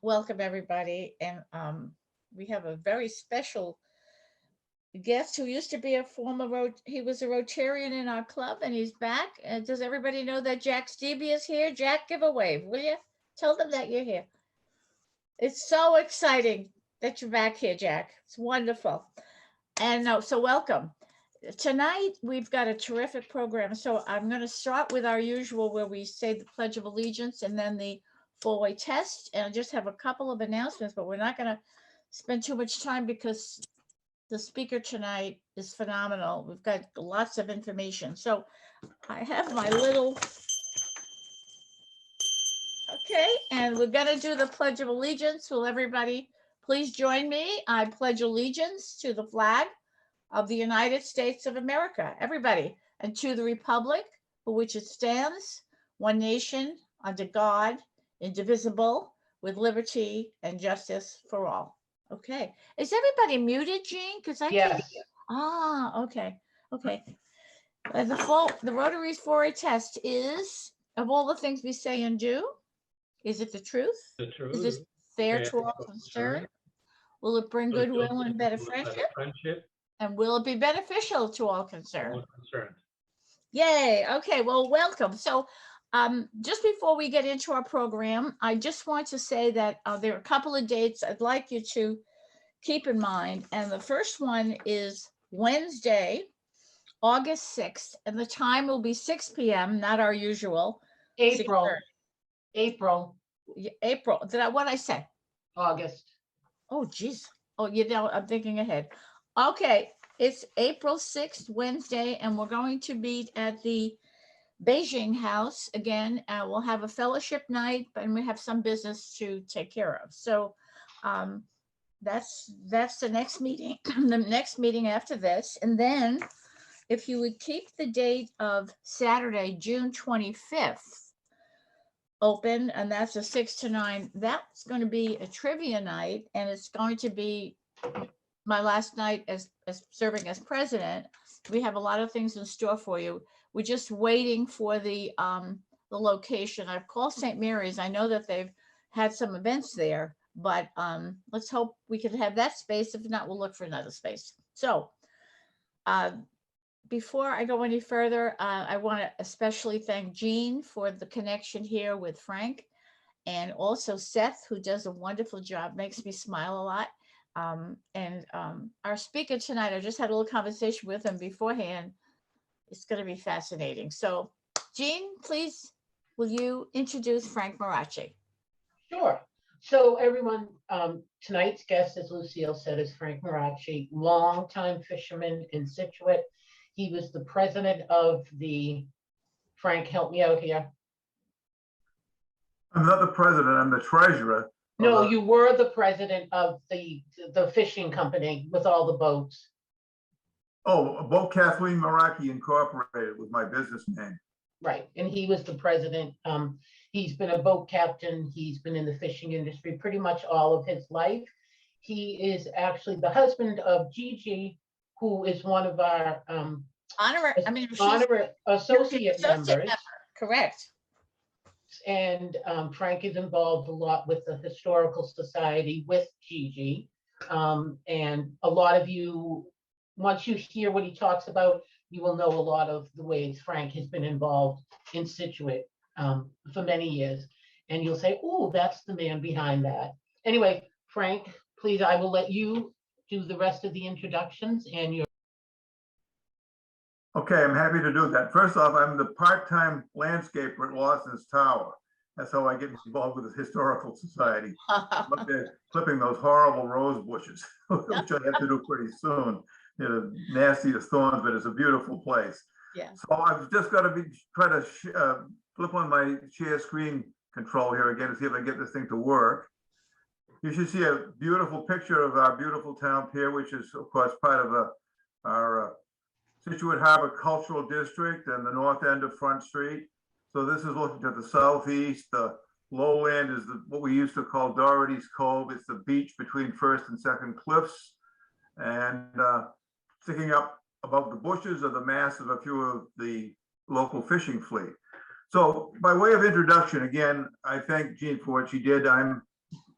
welcome everybody. And we have a very special guest who used to be a he was a Rotarian in our club and he's back. And does everybody know that Jack Stevie is here? Jack, give a wave, will you? Tell them that you're here. It's so exciting that you're back here, Jack. It's wonderful. And so welcome. Tonight, we've got a terrific program. So I'm going to start with our usual where we say the Pledge of Allegiance and then the four-way test. And I just have a couple of announcements, but we're not going to spend too much time because the speaker tonight is phenomenal. We've got lots of information. So I have my little, okay, and we're going to do the Pledge of Allegiance. Will everybody please join me? I pledge allegiance to the flag of the United States of America, everybody, and to the republic for which it stands, one nation, under God, indivisible, with liberty and justice for all. Okay. Is everybody muted, Jean? Because I can't. Okay. The Rotary's 4A test is, of all the things we say and do, is it the truth? The truth. Is this fair to all concerned? Will it bring goodwill and better friendship? And will it be beneficial to all concerned? All concerned. Yay. Okay. Well, welcome. So just before we get into our program, I just want to say that there are a couple of dates I'd like you to keep in mind. And the first one is Wednesday, August 6th, and the time will be 6 p.m., not our usual. April. 6:30. April. What I say? August. Oh, geez. Oh, I'm thinking ahead. Okay. It's April 6th, Wednesday, and we're going to meet at the Beijing House again. We'll have a fellowship night, and we have some business to take care of. So that's the next meeting, the next meeting after this. And then if you would keep the date of Saturday, June 25th open, and that's a 6 to 9, that's going to be a trivia night, and it's going to be my last night as serving as president. We have a lot of things in store for you. We're just waiting for the location. I've called St. Mary's. I know that they've had some events there, but let's hope we can have that space. If not, we'll look for another space. So before I go any further, I want to especially thank Jean for the connection here with Frank, and also Seth, who does a wonderful job, makes me smile a lot. And our speaker tonight, I just had a little conversation with him beforehand. It's going to be fascinating. So Jean, please, will you introduce Frank Marachi? Sure. So everyone, tonight's guest, as Lucille said, is Frank Marachi, longtime fisherman in Scituate. He was the president of the, Frank, help me out here. I'm not the president, I'm the treasurer. No, you were the president of the fishing company with all the boats. Oh, Boat Kathleen Meraki Incorporated was my business name. Right, and he was the president. He's been a boat captain. He's been in the fishing industry pretty much all of his life. He is actually the husband of Gigi, who is one of our honorary associate members. Correct. And Frank is involved a lot with the Historical Society with Gigi. And a lot of you, once you hear what he talks about, you will know a lot of the ways Frank has been involved in Scituate for many years. And you'll say, oh, that's the man behind that. Anyway, Frank, please, I will let you do the rest of the introductions and your. Okay, I'm happy to do that. First off, I'm the part-time landscaper at Lawson's Tower. That's how I get involved with the Historical Society. Clipping those horrible rose bushes, which I have to do pretty soon. You know, nasty as thorns, but it's a beautiful place. Yeah. So I've just got to try to flip on my share screen control here again to see if I get this thing to work. You should see a beautiful picture of our beautiful town pier, which is of course part of our Scituate Harbor Cultural District and the north end of Front Street. So this is looking to the southeast. The lowland is what we used to call Doherty's Cove. It's the beach between First and Second Cliffs. And sticking up above the bushes are the masts of a few of the local fishing fleet. So by way of introduction, again, I thank Jean for what she did. I'm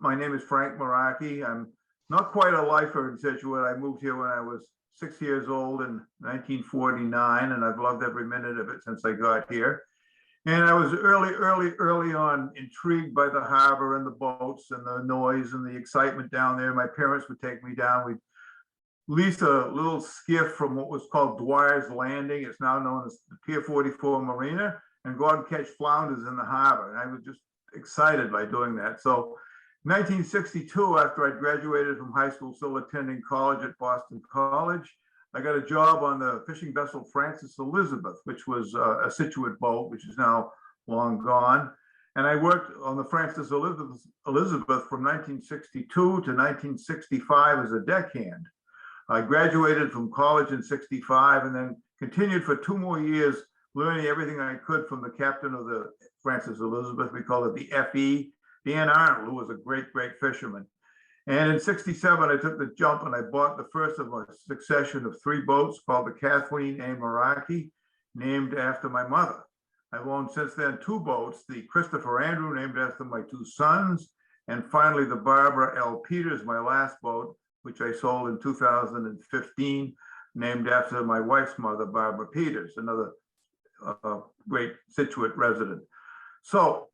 my name is Frank Meraki. I'm not quite a lifer in Scituate. I moved here when I was 6 years old in 1949, and I've loved every minute of it since I got here. And I was early on intrigued by the harbor and the boats and the noise and the excitement down there. My parents would take me down. We'd lease a little skiff from what was called Dwyer's Landing. It's now known as the Pier 44 Marina, and go out and catch flounders in the harbor. And I was just excited by doing that. So 1962, after I graduated from high school, still attending college at Boston College, I got a job on the fishing vessel Francis Elizabeth, which was a Scituate boat, which is now long gone. And I worked on the Francis Elizabeth from 1962 to 1965 as a deckhand. I graduated from college in 65 and then continued for 2 more years learning everything I could from the captain of the Francis Elizabeth. We call it the FE, Dan Arnold, who was a great fisherman. And in 67, I took the jump and I bought the first of a succession of 3 boats called the Kathleen A. Marachi, named after my mother. I've owned since then 2 boats, the Christopher Andrew, named after my 2 sons, and finally the Barbara L. Peters, my last boat, which I sold in 2015, named after my wife's mother, Barbara Peters, another great Scituate resident. So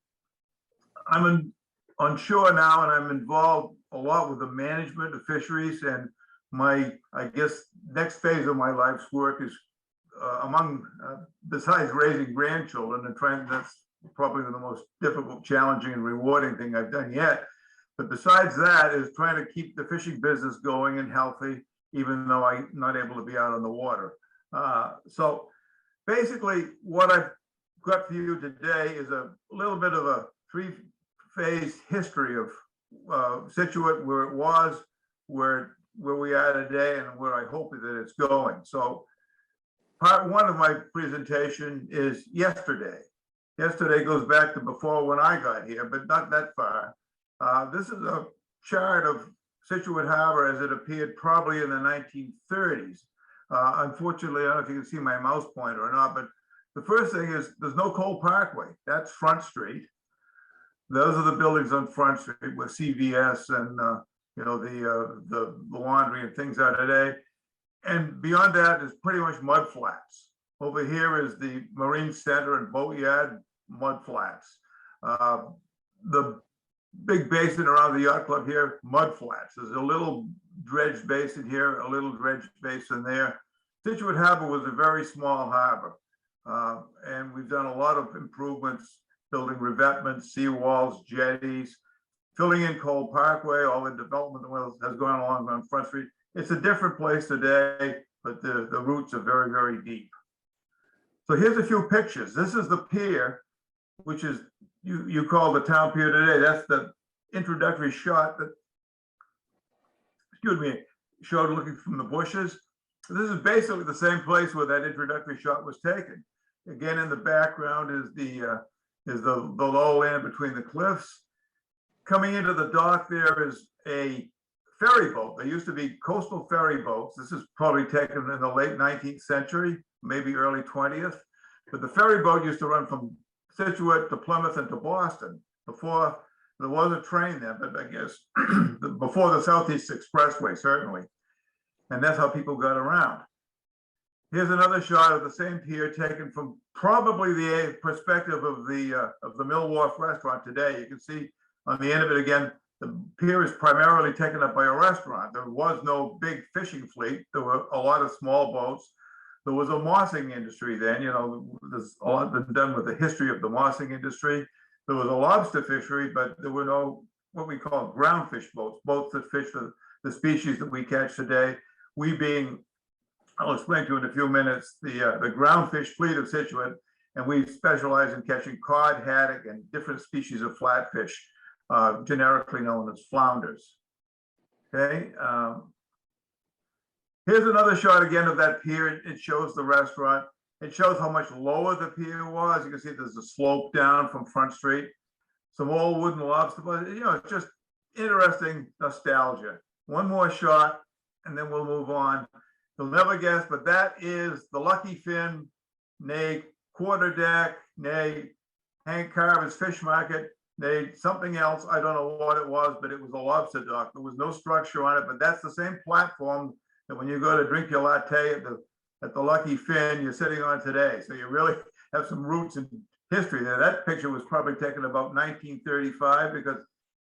I'm on shore now, and I'm involved a lot with the management of fisheries, and my, I guess, next phase of my life's work is besides raising grandchildren and trying, that's probably the most difficult, challenging, and rewarding thing I've done yet. But besides that is trying to keep the fishing business going and healthy, even though I'm not able to be out on the water. So basically what I've got for you today is a little bit of a 3-phase history of Scituate, where it was, where we are today, and where I hope that it's going. So part 1 of my presentation is yesterday. Yesterday goes back to before when I got here, but not that far. This is a chart of Scituate Harbor as it appeared probably in the 1930s. Unfortunately, I don't know if you can see my mouse pointer or not, but the first thing is there's no Cole Parkway. That's Front Street. Those are the buildings on Front Street where CVS and you know, the laundry and things are today. And beyond that is pretty much mud flats. Over here is the Marine Center and Boatyard, mud flats. The big basin around the yacht club here, mud flats. There's a little dredged basin here, a little dredged basin there. Scituate Harbor was a very small harbor. And we've done a lot of improvements, building revetments, seawalls, jetties, filling in Cole Parkway. All the development has gone along on Front Street. It's a different place today, but the roots are very, very deep. So here's a few pictures. This is the pier, which is you call the town pier today. That's the introductory shot that, excuse me, showed looking from the bushes. This is basically the same place where that introductory shot was taken. Again, in the background is the lowland between the cliffs. Coming into the dock there is a ferry boat. There used to be coastal ferry boats. This is probably taken in the late 19th century, maybe early 20th. But the ferry boat used to run from Scituate to Plymouth and to Boston before there was a train there, but I guess before the Southeast Expressway, certainly. And that's how people got around. Here's another shot of the same pier taken from probably the perspective of the Mill Wharf restaurant today. You can see on the end of it again, the pier is primarily taken up by a restaurant. There was no big fishing fleet. There were a lot of small boats. There was a mossing industry then. You know, there's a lot been done with the history of the mossing industry. There was a lobster fishery, but there were no what we call groundfish boats, boats that fish the species that we catch today. We being, I'll explain to you in a few minutes, the groundfish fleet of Scituate, and we specialize in catching cod, haddock, and different species of flatfish, generically known as flounders. Okay. Here's another shot again of that pier. It shows the restaurant. It shows how much lower the pier was. You can see there's a slope down from Front Street. Some old wooden lobster, but you know, it's just interesting nostalgia. One more shot, and then we'll move on. You'll never guess, but that is the Lucky Fin, nay quarterdeck, nay Hank Carver's Fish Market, something else, I don't know what it was, but it was a lobster dock. There was no structure on it, but that's the same platform that when you go to drink your latte at the Lucky Fin, you're sitting on today. So you really have some roots in history there. That picture was probably taken about 1935, because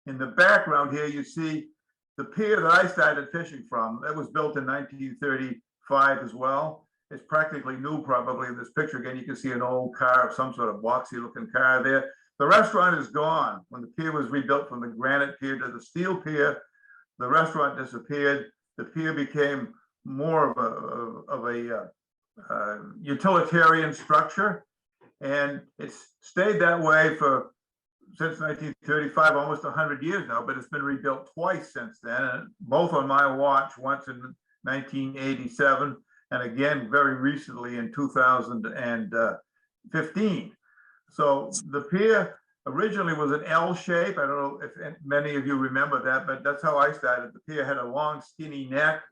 in the background here, you see the pier that I started fishing from. That was built in 1935 as well. It's practically new probably in this picture. Again, you can see an old car, some sort of boxy looking car there. The restaurant is gone. When the pier was rebuilt from the granite pier to the steel pier, the restaurant disappeared. The pier became more of a utilitarian structure, and it's stayed that way since 1935, almost 100 years now, but it's been rebuilt twice since then, and both on my watch, once in 1987 and again very recently in 2015. So the pier originally was an L shape. I don't know if many of you remember that, but that's how I started. The pier had a long skinny neck,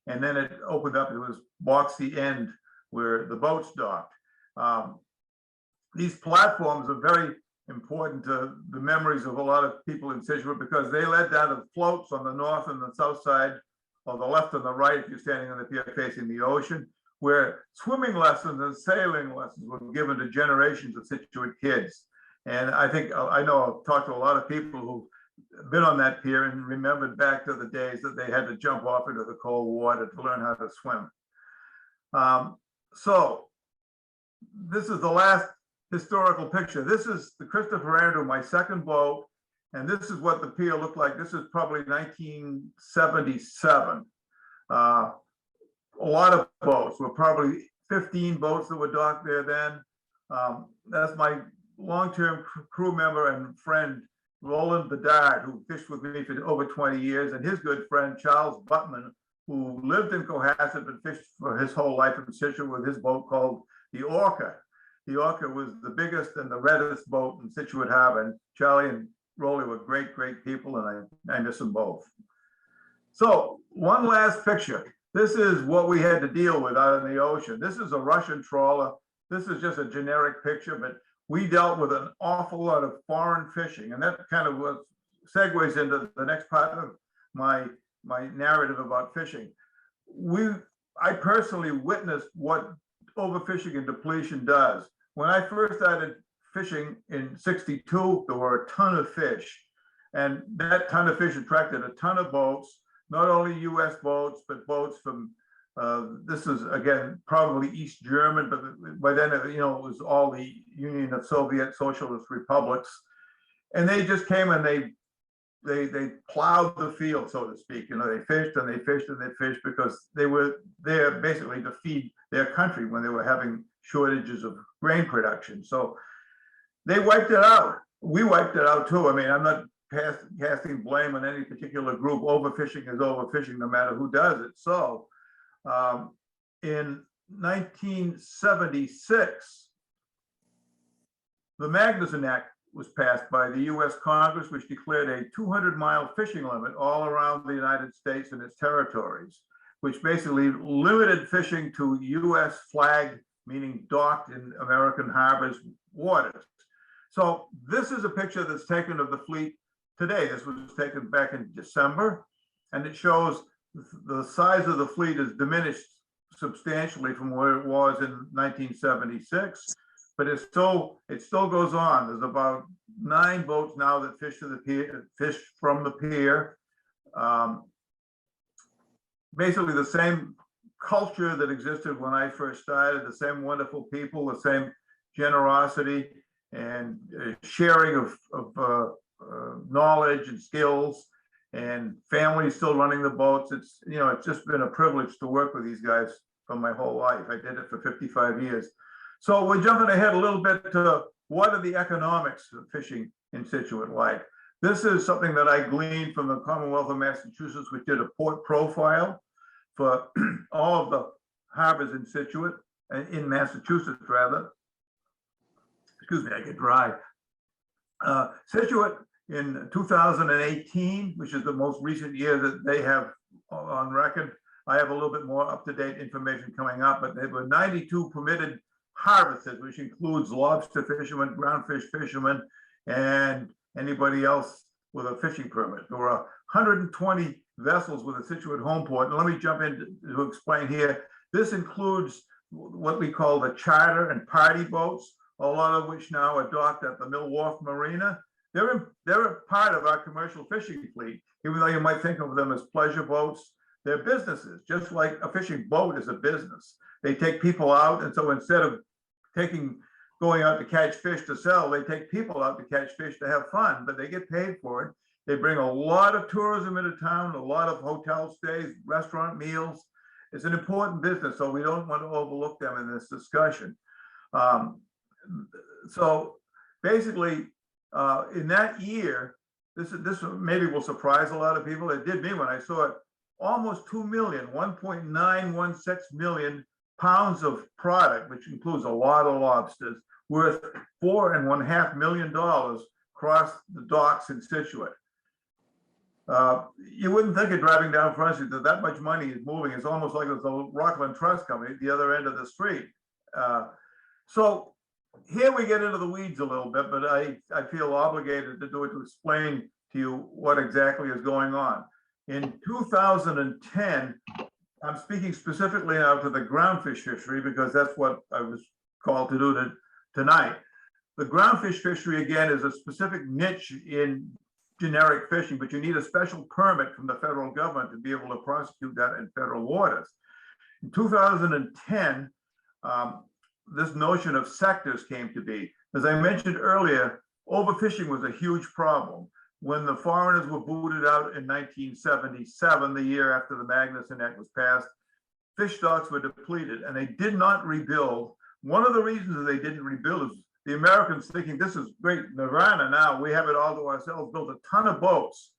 and then it opened up. It was boxy end where the boats docked. These platforms are very important to the memories of a lot of people in Scituate, because they led down to floats on the north and the south side, or the left and the right if you're standing on the pier facing the ocean, where swimming lessons and sailing lessons were given to generations of Scituate kids. And I know I've talked to a lot of people who've been on that pier and remembered back to the days that they had to jump off into the cold water to learn how to swim. So this is the last historical picture. This is the Christopher Andrew, my second boat, and this is what the pier looked like. This is probably 1977. A lot of boats, were probably 15 boats that were docked there then. That's my long-term crew member and friend, Roland Bedard, who fished with me for over 20 years, and his good friend, Charles Buttman, who lived in Cohasset but fished for his whole life in Scituate with his boat called the Orca. The Orca was the biggest and the reddest boat in Scituate Harbor, and Charlie and Rolly were great, great people, and I miss them both. So one last picture. This is what we had to deal with out in the ocean. This is a Russian trawler. This is just a generic picture, but we dealt with an awful lot of foreign fishing, and that kind of segues into the next part of my narrative about fishing. I personally witnessed what overfishing and depletion does. When I first started fishing in '62, there were a ton of fish, and that ton of fish attracted a ton of boats, not only US boats, but boats from, this is again, probably East German, but by then, it was all the Union of Soviet Socialist Republics. And they just came and they plowed the field, so to speak. They fished and they fished and they fished because they were there basically to feed their country when they were having shortages of grain production. So they wiped it out. We wiped it out too. I mean, I'm not casting blame on any particular group. Overfishing is overfishing no matter who does it. So in 1976, the Magnuson Act was passed by the US Congress, which declared a 200-mile fishing limit all around the United States and its territories, which basically limited fishing to US flagged, meaning docked in American harbors, waters. So this is a picture that's taken of the fleet today. This was taken back in December, and it shows the size of the fleet is diminished substantially from where it was in 1976, but it still goes on. There's about 9 boats now that fish from the pier. Basically the same culture that existed when I first started, the same wonderful people, the same generosity and sharing of knowledge and skills, and families still running the boats. It's just been a privilege to work with these guys for my whole life. I did it for 55 years. So we're jumping ahead a little bit to what are the economics of fishing in Scituate like. This is something that I gleaned from the Commonwealth of Massachusetts, which did a port profile for all of the harbors in Scituate, in Massachusetts rather. Excuse me, I get dry. Scituate in 2018, which is the most recent year that they have on record. I have a little bit more up-to-date information coming up, but there were 92 permitted harvests, which includes lobster fishermen, groundfish fishermen, and anybody else with a fishing permit. There were 120 vessels with a Scituate home port. And let me jump in to explain here. This includes what we call the charter and party boats, a lot of which now are docked at the Mill Wharf Marina. They're a part of our commercial fishing fleet, even though you might think of them as pleasure boats. They're businesses, just like a fishing boat is a business. They take people out, and so instead of going out to catch fish to sell, they take people out to catch fish to have fun, but they get paid for it. They bring a lot of tourism into town, a lot of hotel stays, restaurant meals. It's an important business, so we don't want to overlook them in this discussion. So basically, in that year, this maybe will surprise a lot of people. It did me when I saw it. Almost 2 million, 1.916 million pounds of product, which includes a lot of lobsters, worth $4.5 million crossed the docks in Scituate. You wouldn't think of driving down Front Street that much money is moving. It's almost like it's the Rockland Trust Company at the other end of the street. So here we get into the weeds a little bit, but I feel obligated to do it to explain to you what exactly is going on. In 2010, I'm speaking specifically now to the groundfish fishery because that's what I was called to do tonight. The groundfish fishery, again, is a specific niche in generic fishing, but you need a special permit from the federal government to be able to prosecute that in federal waters. In 2010, this notion of sectors came to be. As I mentioned earlier, overfishing was a huge problem. When the foreigners were booted out in 1977, the year after the Magnuson Act was passed, fish stocks were depleted and they did not rebuild. One of the reasons that they didn't rebuild is the Americans thinking this is great nirvana now, we have it all to ourselves, built a ton of boats.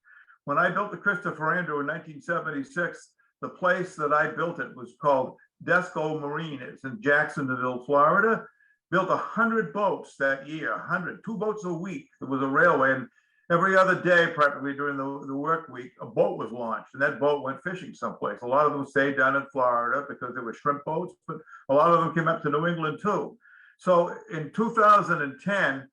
When I built the Christopher Andrew in 1976, the place that I built it was called Desco Marine. It's in Jacksonville, Florida. Built 100 boats that year, 100, 2 boats a week. There was a railway, and every other day, practically during the work week, a boat was launched, and that boat went fishing someplace. A lot of them stayed down in Florida because they were shrimp boats, but a lot of them came up to New England too. So in 2010,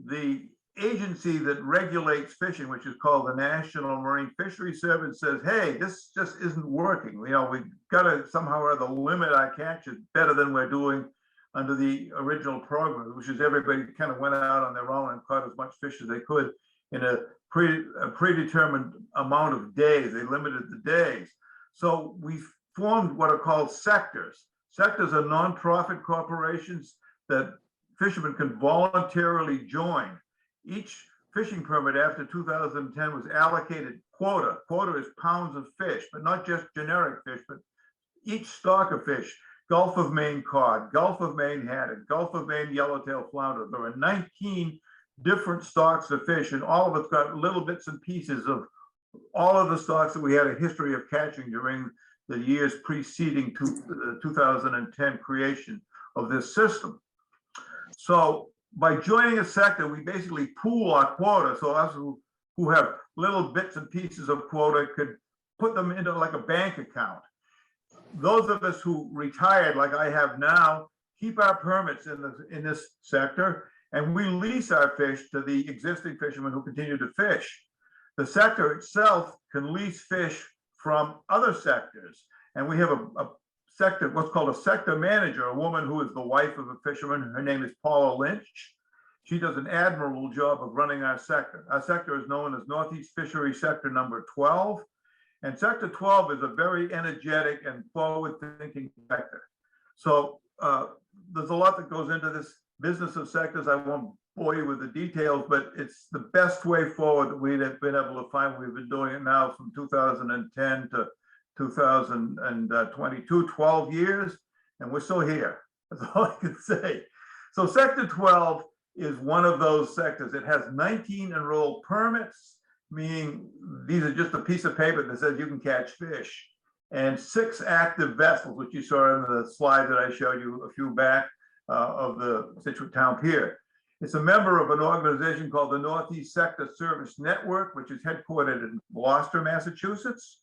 the agency that regulates fishing, which is called the National Marine Fisheries Service, says, hey, this just isn't working. You know, we've got to somehow or other limit our catches better than we're doing under the original program, which is everybody kind of went out on their own and caught as much fish as they could in a predetermined amount of days. They limited the days. So we formed what are called sectors. Sectors are nonprofit corporations that fishermen can voluntarily join. Each fishing permit after 2010 was allocated quota. Quota is pounds of fish, but not just generic fish, but each stock of fish. Gulf of Maine cod, Gulf of Maine haddock, Gulf of Maine yellowtail flounder. There are 19 different stocks of fish, and all of it's got little bits and pieces of all of the stocks that we had a history of catching during the years preceding to the 2010 creation of this system. So by joining a sector, we basically pool our quota. So us who have little bits and pieces of quota could put them into like a bank account. Those of us who retired, like I have now, keep our permits in this sector, and we lease our fish to the existing fishermen who continue to fish. The sector itself can lease fish from other sectors, and we have a sector, what's called a sector manager, a woman who is the wife of a fisherman. Her name is Paula Lynch. She does an admirable job of running our sector. Our sector is known as Northeast Fishery Sector number 12. And Sector 12 is a very energetic and forward-thinking sector. So there's a lot that goes into this business of sectors. I won't bore you with the details, but it's the best way forward that we've been able to find. We've been doing it now from 2010 to 2022, 12 years, and we're still here. That's all I can say. So Sector 12 is one of those sectors. It has 19 enrolled permits, meaning these are just a piece of paper that says you can catch fish, and 6 active vessels, which you saw in the slide that I showed you a few back of the Scituate Town Pier. It's a member of an organization called the Northeast Sector Service Network, which is headquartered in Gloucester, Massachusetts.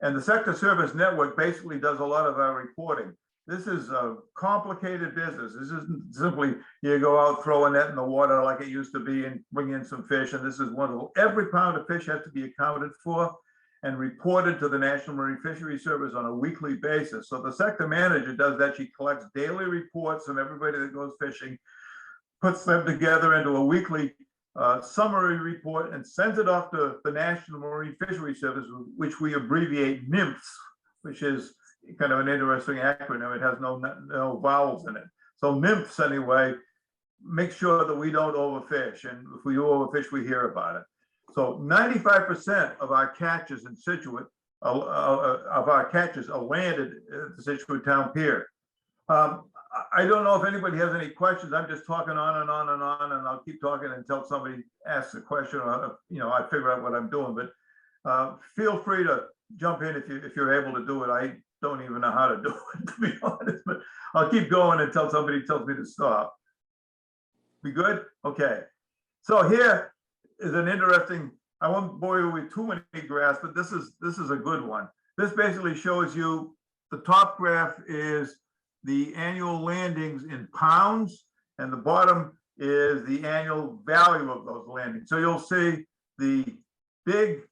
And the Sector Service Network basically does a lot of our reporting. this is a complicated business. This isn't simply you go out, throw a net in the water like it used to be and bring in some fish. And this is wonderful. Every pound of fish has to be accounted for and reported to the National Marine Fisheries Service on a weekly basis. So the sector manager does that. She collects daily reports from everybody that goes fishing, puts them together into a weekly summary report and sends it off to the National Marine Fisheries Service, which we abbreviate NIMFS, which is kind of an interesting acronym. It has no vowels in it. So NIMFS, anyway, make sure that we don't overfish. And if we do overfish, we hear about it. So 95% of our catches in Scituate, of our catches are landed at the Scituate Town Pier. I don't know if anybody has any questions. I'm just talking on and on and on, and I'll keep talking until somebody asks a question, or I figure out what I'm doing. But feel free to jump in if you're able to do it. I don't even know how to do it, to be honest, but I'll keep going until somebody tells me to stop. We good? Okay. So here is an interesting, I won't bore you with too many graphs, but this is a good one. This basically shows you, the top graph is the annual landings in pounds, and the bottom is the annual value of those landings. So you'll see the big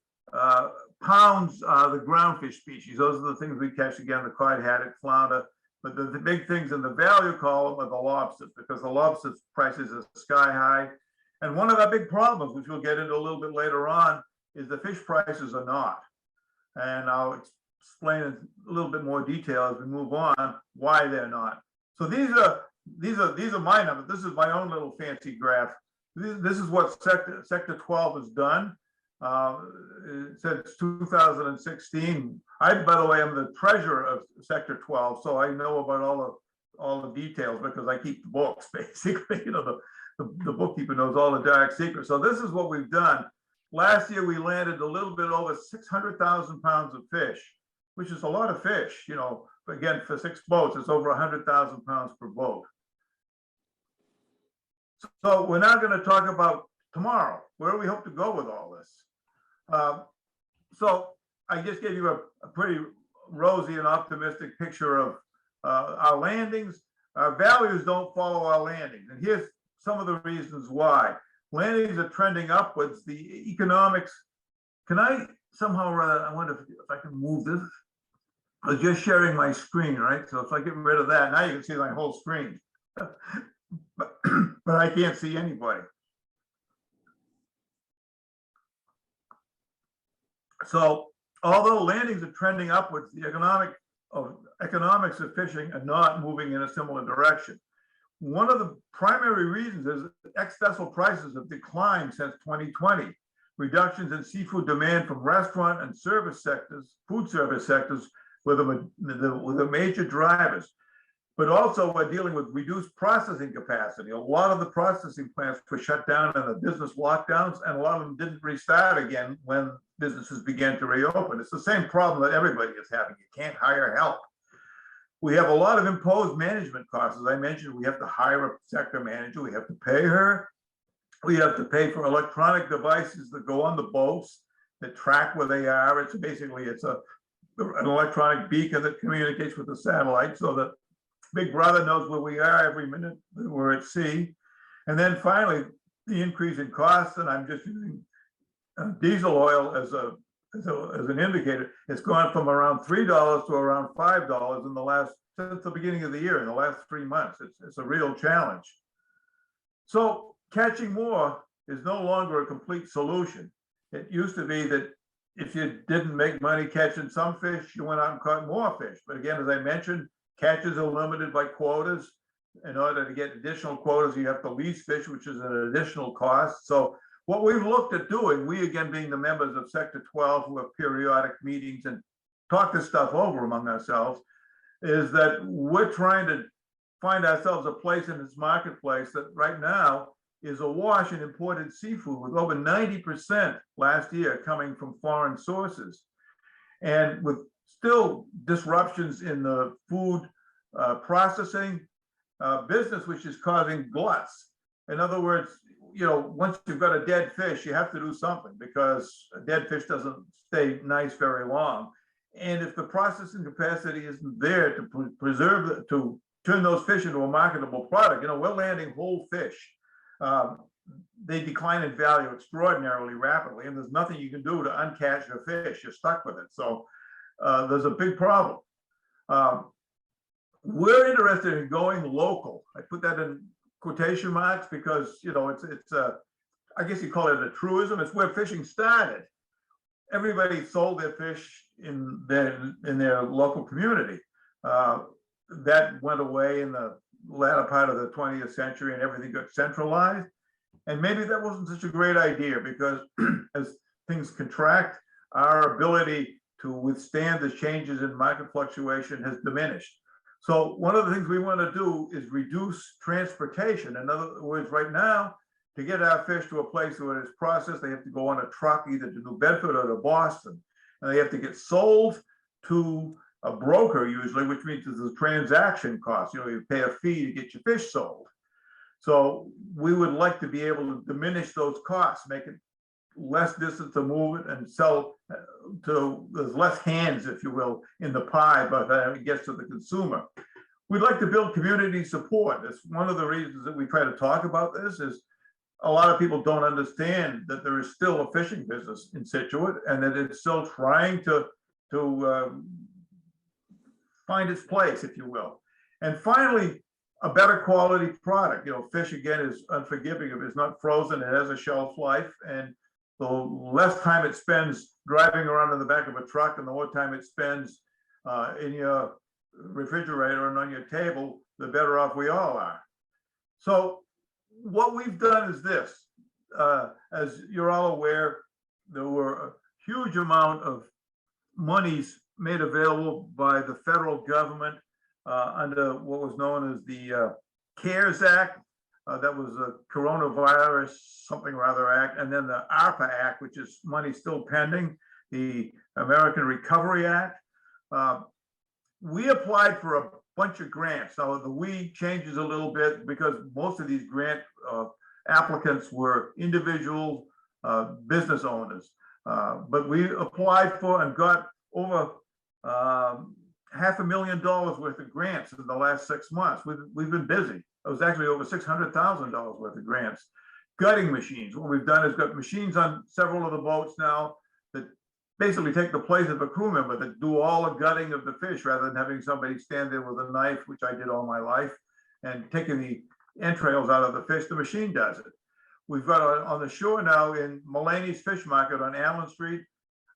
pounds are the groundfish species. Those are the things we catch, again, the cod, haddock, flounder. But the big things in the value column are the lobsters, because the lobster prices are sky high. And one of the big problems, which we'll get into a little bit later on, is the fish prices are not. And I'll explain in a little bit more detail as we move on why they're not. So these are my numbers. This is my own little fancy graph. This is what sector 12 has done since 2016. I, by the way, am the treasurer of sector 12, so I know about all the details because I keep the books, basically. The bookkeeper knows all the dark secrets. So this is what we've done. Last year, we landed a little bit over 600,000 pounds of fish, which is a lot of fish. Again, for 6 boats, it's over 100,000 pounds per boat. So we're now going to talk about tomorrow. Where do we hope to go with all this? So I just gave you a pretty rosy and optimistic picture of our landings. Our values don't follow our landings. And here's some of the reasons why. Landings are trending upwards. The economics, can I somehow, I wonder if I can move this. I was just sharing my screen, right? So if I get rid of that, now you can see my whole screen. but I can't see anybody. So although landings are trending upwards, the economics of fishing are not moving in a similar direction. One of the primary reasons is ex-vessel prices have declined since 2020. Reductions in seafood demand from restaurant and service sectors, food service sectors, were the major drivers. But also we're dealing with reduced processing capacity. A lot of the processing plants were shut down in the business lockdowns, and a lot of them didn't restart again when businesses began to reopen. It's the same problem that everybody is having. You can't hire help. We have a lot of imposed management costs. As I mentioned, we have to hire a sector manager. We have to pay her. We have to pay for electronic devices that go on the boats that track where they are. It's basically, an electronic beacon that communicates with the satellite so that Big Brother knows where we are every minute that we're at sea. And then finally, the increase in costs, and I'm just using diesel oil as an indicator. It's gone from around $3 to around $5 since the beginning of the year, in the last 3 months. It's a real challenge. So catching more is no longer a complete solution. It used to be that if you didn't make money catching some fish, you went out and caught more fish. But again, as I mentioned, catches are limited by quotas. In order to get additional quotas, you have to lease fish, which is an additional cost. So what we've looked at doing, we again being the members of Sector 12 who have periodic meetings and talk this stuff over among ourselves, is that we're trying to find ourselves a place in this marketplace that right now is awash in imported seafood, with over 90% last year coming from foreign sources. And with still disruptions in the food processing business, which is causing gluts. In other words, once you've got a dead fish, you have to do something, because a dead fish doesn't stay nice very long. And if the processing capacity isn't there to preserve, to turn those fish into a marketable product, we're landing whole fish. They decline in value extraordinarily rapidly, and there's nothing you can do to uncatch your fish. You're stuck with it. So there's a big problem. We're interested in going local. I put that in quotation marks because it's I guess you call it a truism. It's where fishing started. Everybody sold their fish in their local community. That went away in the latter part of the 20th century, and everything got centralized. And maybe that wasn't such a great idea, because as things contract, our ability to withstand the changes in market fluctuation has diminished. So one of the things we want to do is reduce transportation. In other words, right now, to get our fish to a place where it's processed, they have to go on a truck either to New Bedford or to Boston, and they have to get sold to a broker usually, which means there's a transaction cost. You pay a fee to get your fish sold. So we would like to be able to diminish those costs, make it less distance to move it and sell to, there's less hands, if you will, in the pie by the time it gets to the consumer. We'd like to build community support. It's one of the reasons that we try to talk about this. Is a lot of people don't understand that there is still a fishing business in Scituate, and that it's still trying to find its place, if you will. And finally, a better quality product. Fish, again, is unforgiving. If it's not frozen, it has a shelf life, and the less time it spends driving around in the back of a truck and the more time it spends in your refrigerator and on your table, the better off we all are. So what we've done is this. As you're all aware, there were a huge amount of monies made available by the federal government under what was known as the CARES Act. That was a coronavirus something or other act, and then the ARPA Act, which is money still pending, the American Recovery Act. We applied for a bunch of grants. Now the we changes a little bit because most of these grant applicants were individual business owners. But we applied for and got over $500,000 worth of grants in the last 6 months. We've been busy. It was actually over $600,000 worth of grants. Gutting machines. What we've done is got machines on several of the boats now that basically take the place of a crew member that do all the gutting of the fish rather than having somebody stand there with a knife, which I did all my life, and taking the entrails out of the fish. The machine does it. We've got on the shore now in Mulaney's Fish Market on Allen Street,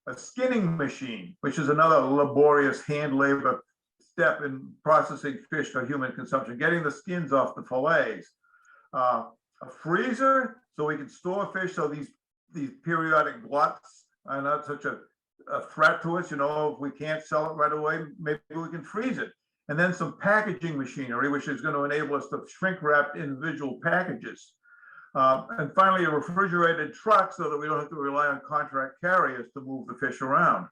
a skinning machine, which is another laborious hand labor step in processing fish for human consumption, getting the skins off the fillets. A freezer, so we can store fish, so these periodic gluts are not such a threat to us. If we can't sell it right away, maybe we can freeze it. And then some packaging machinery, which is going to enable us to shrink wrap individual packages. And finally, a refrigerated truck so that we don't have to rely on contract carriers to move the fish around.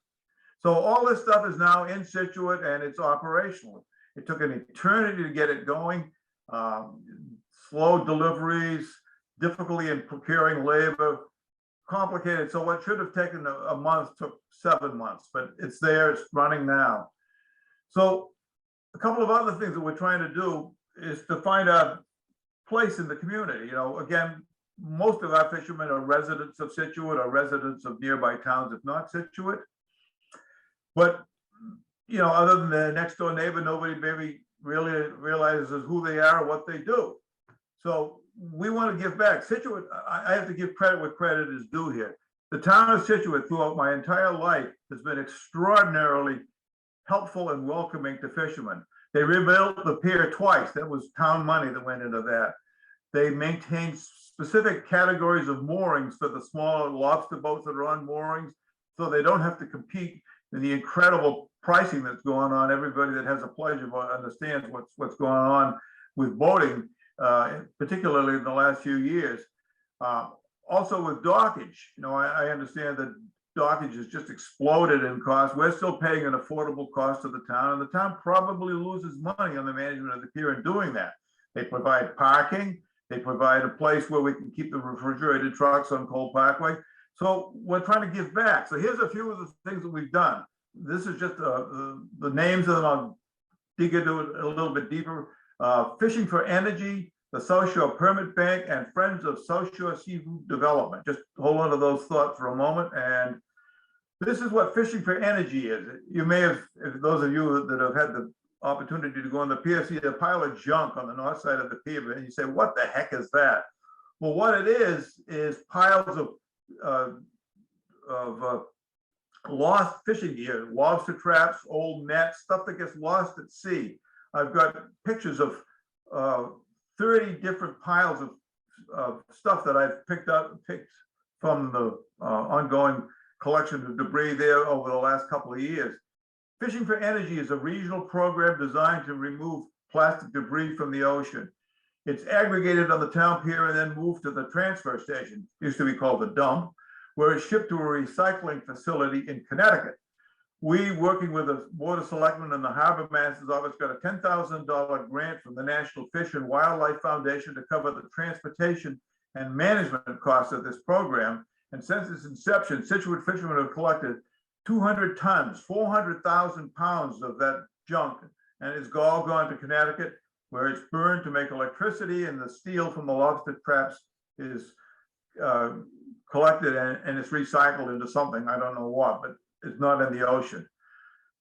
So all this stuff is now in Scituate and it's operational. It took an eternity to get it going. Slow deliveries, difficulty in procuring labor, complicated. So what should have taken a month took 7 months, but it's there, it's running now. So a couple of other things that we're trying to do is to find a place in the community. Again, most of our fishermen are residents of Scituate or residents of nearby towns, if not Scituate. But, other than the next door neighbor, nobody maybe really realizes who they are or what they do. So we want to give back. Scituate, I have to give credit where credit is due here. The town of Scituate throughout my entire life has been extraordinarily helpful and welcoming to fishermen. They rebuilt the pier twice. That was town money that went into that. They maintained specific categories of moorings for the smaller lobster boats that are on moorings, so they don't have to compete in the incredible pricing that's going on. Everybody that has a pleasure boat understands what's going on with boating, particularly in the last few years. Also with dockage, I understand that dockage has just exploded in cost. We're still paying an affordable cost to the town, and the town probably loses money on the management of the pier in doing that. They provide parking. They provide a place where we can keep the refrigerated trucks on Cole Parkway. So we're trying to give back. So here's a few of the things that we've done. this is just the names of them. I'll dig into it a little bit deeper. Fishing for Energy, the South Shore Permit Bank, and Friends of South Shore Seafood Development. Just hold on to those thoughts for a moment. And this is what Fishing for Energy is. You may have, if those of you that have had the opportunity to go on the pier, see a pile of junk on the north side of the pier, and you say, what the heck is that? Well, what it is piles of lost fishing gear, lobster traps, old nets, stuff that gets lost at sea. I've got pictures of 30 different piles of stuff that I've picked from the ongoing collection of debris there over the last couple of years. Fishing for Energy is a regional program designed to remove plastic debris from the ocean. It's aggregated on the town pier and then moved to the transfer station, used to be called the dump, where it's shipped to a recycling facility in Connecticut. We, working with the Board of Selectmen and the Harbor Master's Office, got a $10,000 grant from the National Fish and Wildlife Foundation to cover the transportation and management costs of this program. And since its inception, Scituate fishermen have collected 200 tons, 400,000 pounds of that junk, and it's all gone to Connecticut, where it's burned to make electricity, and the steel from the lobster traps is collected and it's recycled into something, I don't know what, but it's not in the ocean.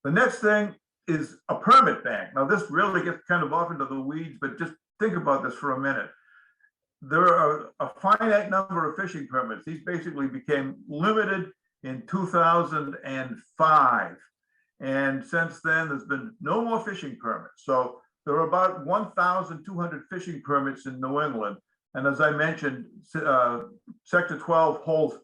The next thing is a permit bank. Now, this really gets kind of off into the weeds, but just think about this for a minute. There are a finite number of fishing permits. These basically became limited in 2005. And since then, there's been no more fishing permits. So there are about 1,200 fishing permits in New England. And as I mentioned, Sector 12 holds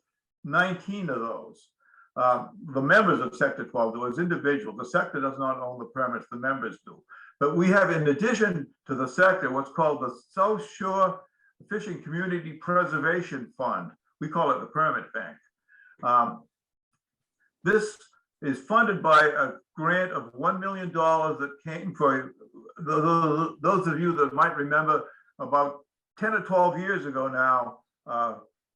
19 of those. The members of Sector 12 do as individuals. The sector does not own the permits, the members do. But we have, in addition to the sector, what's called the South Shore Fishing Community Preservation Fund. We call it the Permit Bank. This is funded by a grant of $1 million that came for those of you that might remember about 10 or 12 years ago now,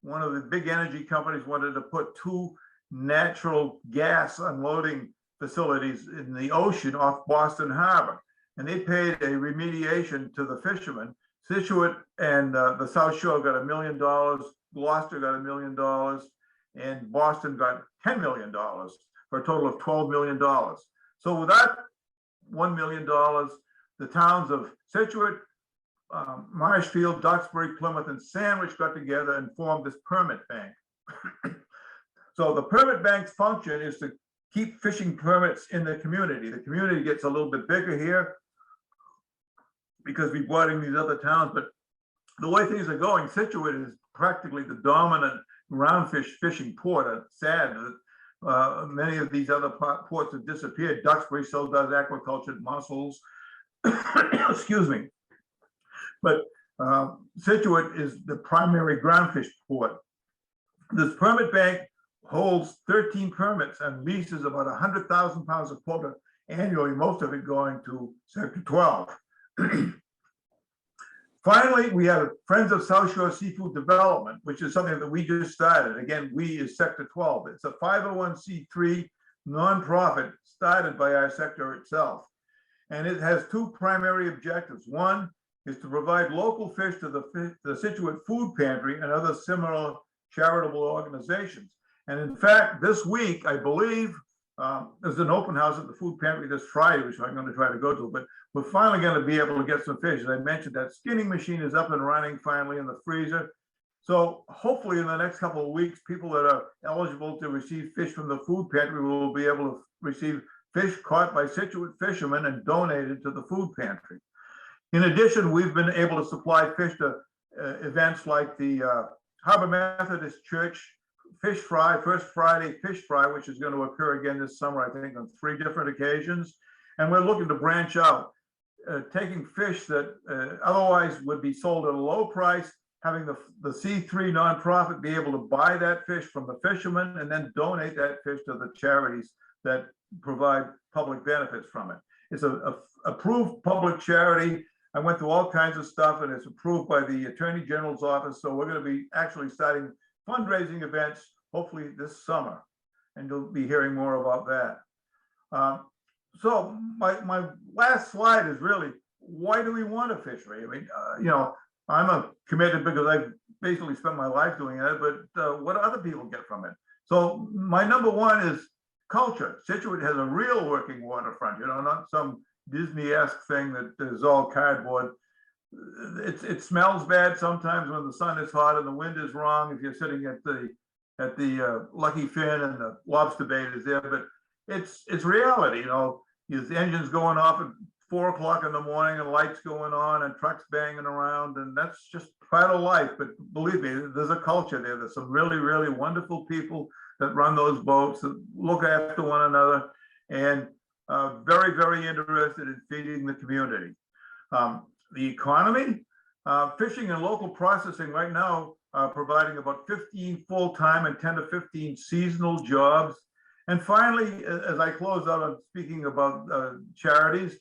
one of the big energy companies wanted to put 2 natural gas unloading facilities in the ocean off Boston Harbor. And they paid a remediation to the fishermen. Scituate and the South Shore got $1 million, Gloucester got $1 million, and Boston got $10 million for a total of $12 million. So with that $1 million, the towns of Scituate, Marshfield, Duxbury, Plymouth, and Sandwich got together and formed this permit bank. So the permit bank's function is to keep fishing permits in the community. The community gets a little bit bigger here because we brought in these other towns, but the way things are going, Scituate is practically the dominant roundfish fishing port. It's sad that many of these other ports have disappeared. Duxbury so does aquaculture, mussels, excuse me. But Scituate is the primary groundfish port. This permit bank holds 13 permits and leases about 100,000 pounds of quota annually, most of it going to Sector 12. Finally, we have Friends of South Shore Seafood Development, which is something that we just started. Again, we is Sector 12. It's a 501c3 nonprofit started by our sector itself. And it has 2 primary objectives. One is to provide local fish to the Scituate Food Pantry and other similar charitable organizations. And in fact, this week, I believe, there's an open house at the food pantry this Friday, which I'm going to try to go to, but we're finally going to be able to get some fish. As I mentioned, that skinning machine is up and running finally in the freezer. So hopefully in the next couple of weeks, people that are eligible to receive fish from the food pantry will be able to receive fish caught by Scituate fishermen and donated to the food pantry. In addition, we've been able to supply fish to events like the Harbor Methodist Church Fish Fry, First Friday Fish Fry, which is going to occur again this summer, I think, on 3 different occasions. And we're looking to branch out, taking fish that otherwise would be sold at a low price, having the C3 nonprofit be able to buy that fish from the fishermen and then donate that fish to the charities that provide public benefits from it. It's a approved public charity. I went through all kinds of stuff, and it's approved by the Attorney General's office. So we're going to be actually starting fundraising events, hopefully this summer, and you'll be hearing more about that. So my last slide is really, why do we want a fishery? I mean, I'm committed because I've basically spent my life doing it, but what do other people get from it? So my number one is culture. Scituate has a real working waterfront, not some Disney-esque thing that is all cardboard. It smells bad sometimes when the sun is hot and the wind is wrong if you're sitting at the Lucky Fin and the lobster bait is there, but it's reality. His engine's going off at 4 o'clock in the morning and lights going on and trucks banging around, and that's just part of life. But believe me, there's a culture there. There's some really, really wonderful people that run those boats, that look after one another, and very, very interested in feeding the community. The economy, fishing and local processing right now providing about 15 full-time and 10 to 15 seasonal jobs. And finally, as I close out on speaking about charities,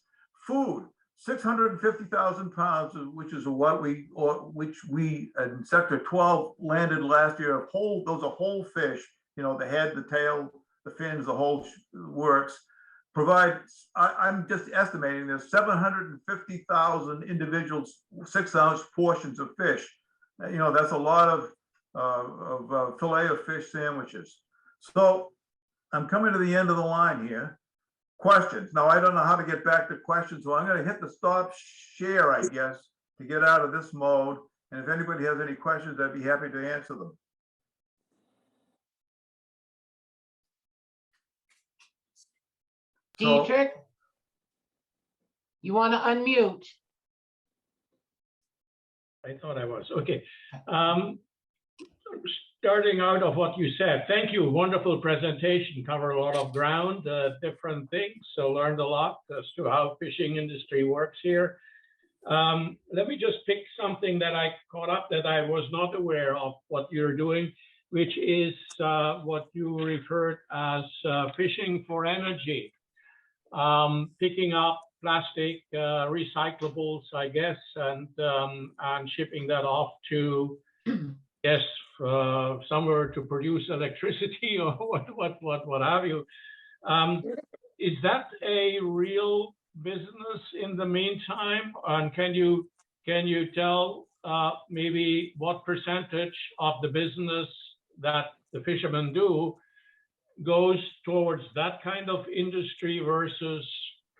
food, 650,000 pounds, which is which we in Sector 12 landed last year. Those are whole fish, the head, the tail, the fins, the whole works. I'm just estimating there's 750,000 individuals, 6-ounce portions of fish. That's a lot of fillet of fish sandwiches. So I'm coming to the end of the line here. Questions. Now, I don't know how to get back to questions, so I'm going to hit the stop share, I guess, to get out of this mode. And if anybody has any questions, I'd be happy to answer them. Dietrich, you want to unmute? I thought I was. Okay. Starting out of what you said, thank you. Wonderful presentation. Covered a lot of ground, different things. So learned a lot as to how fishing industry works here. Let me just pick something that I caught up that I was not aware of what you're doing, which is what you referred as fishing for energy. Picking up plastic recyclables, I guess, and shipping that off to, yes, somewhere to produce electricity or what have you. Is that a real business in the meantime? And can you tell maybe what percentage of the business that the fishermen do goes towards that kind of industry versus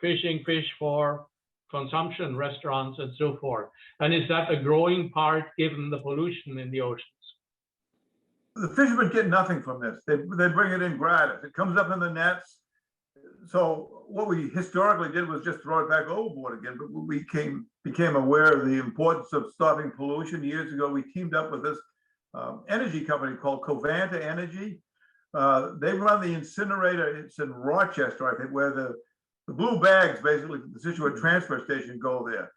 fishing fish for consumption, restaurants, and so forth? And is that a growing part given the pollution in the oceans? The fishermen get nothing from this. They bring it in gratis. It comes up in the nets. So what we historically did was just throw it back overboard again, but we became aware of the importance of stopping pollution. Years ago, we teamed up with this energy company called Covanta Energy. They run the incinerator. It's in Rochester, I think, where the blue bags, basically, the Scituate transfer station go there.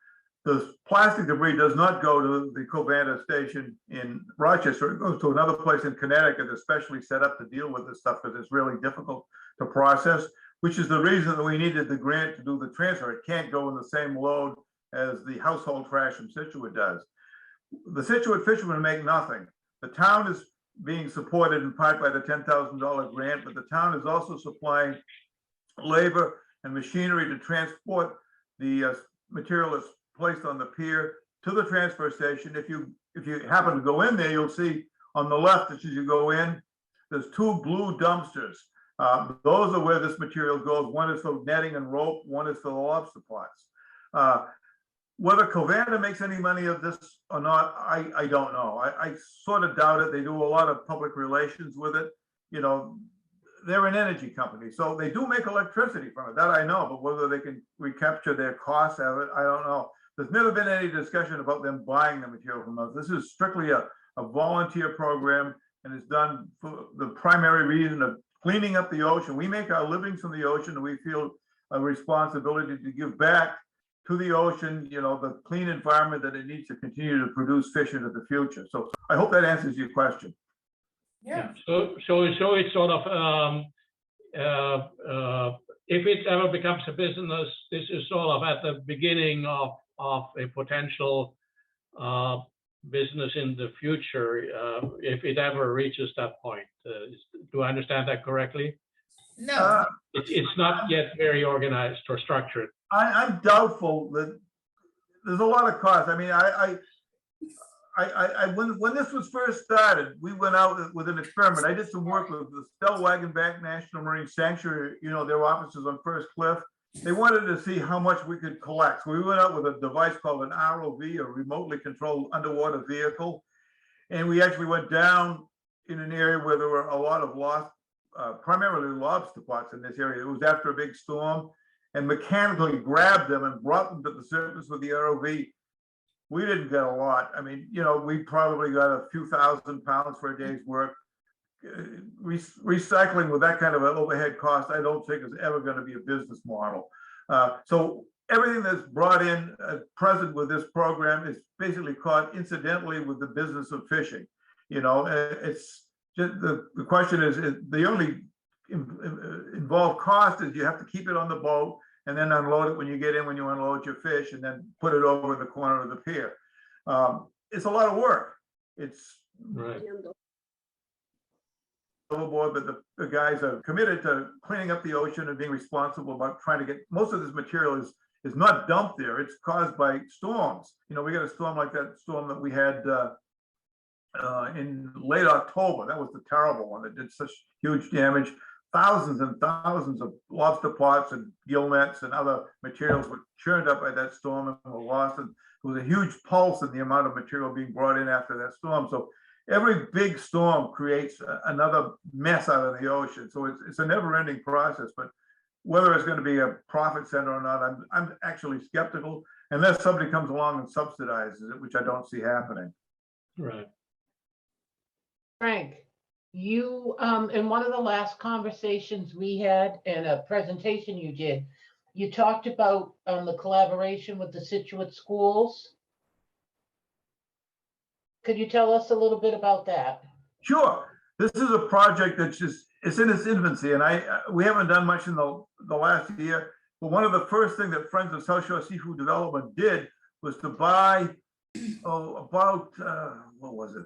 The plastic debris does not go to the Covanta station in Rochester. It goes to another place in Connecticut that's specially set up to deal with this stuff because it's really difficult to process, which is the reason that we needed the grant to do the transfer. It can't go in the same load as the household trash from Scituate does. The Scituate fishermen make nothing. The town is being supported in part by the $10,000 grant, but the town is also supplying labor and machinery to transport the material that's placed on the pier to the transfer station. If you happen to go in there, you'll see on the left as you go in, there's 2 blue dumpsters. Those are where this material goes. One is for netting and rope, one is for the lobster pots. Whether Covanta makes any money of this or not, I don't know. I sort of doubt it. They do a lot of public relations with it. They're an energy company, so they do make electricity from it. That I know, but whether they can recapture their costs of it, I don't know. There's never been any discussion about them buying the material from us. This is strictly a volunteer program, and it's done for the primary reason of cleaning up the ocean. We make our livings from the ocean, and we feel a responsibility to give back to the ocean, the clean environment that it needs to continue to produce fish into the future. So I hope that answers your question. Yeah. So it's sort of if it ever becomes a business, this is sort of at the beginning of a potential business in the future, if it ever reaches that point. Do I understand that correctly? No, It's not yet very organized or structured. I'm doubtful that there's a lot of costs. I mean, when this was first started, we went out with an experiment. I did some work with the Stellwagenbach National Marine Sanctuary, you know, their offices on First Cliff. They wanted to see how much we could collect. So we went out with a device called an ROV, a remotely controlled underwater vehicle. And we actually went down in an area where there were a lot of lost, primarily lobster pots in this area. It was after a big storm, and mechanically grabbed them and brought them to the surface with the ROV. We didn't get a lot. I mean, you know, we probably got a few £1,000 for a day's work. Recycling with that kind of an overhead cost, I don't think is ever going to be a business model. So everything that's brought in present with this program is basically caught incidentally with the business of fishing. You know, it's just the question is the only involved cost is you have to keep it on the boat and then unload it when you get in, when you unload your fish, and then put it over in the corner of the pier. It's a lot of work. It's Right. overboard, but the guys are committed to cleaning up the ocean and being responsible about trying to get, most of this material is not dumped there. It's caused by storms. You know, we got a storm like that storm that we had in late October. That was the terrible one that did such huge damage. Thousands and thousands of lobster pots and gill nets and other materials were churned up by that storm and were lost. And there was a huge pulse in the amount of material being brought in after that storm. So every big storm creates another mess out of the ocean. So it's a never-ending process. But whether it's going to be a profit center or not, I'm actually skeptical, unless somebody comes along and subsidizes it, which I don't see happening. Right. Frank, you, in one of the last conversations we had and a presentation you did, you talked about the collaboration with the Scituate schools. Could you tell us a little bit about that? Sure. This is a project that's it's in its infancy, and we haven't done much in the last year. But one of the first things that Friends of South Shore Seafood Development did was to buy about what was it,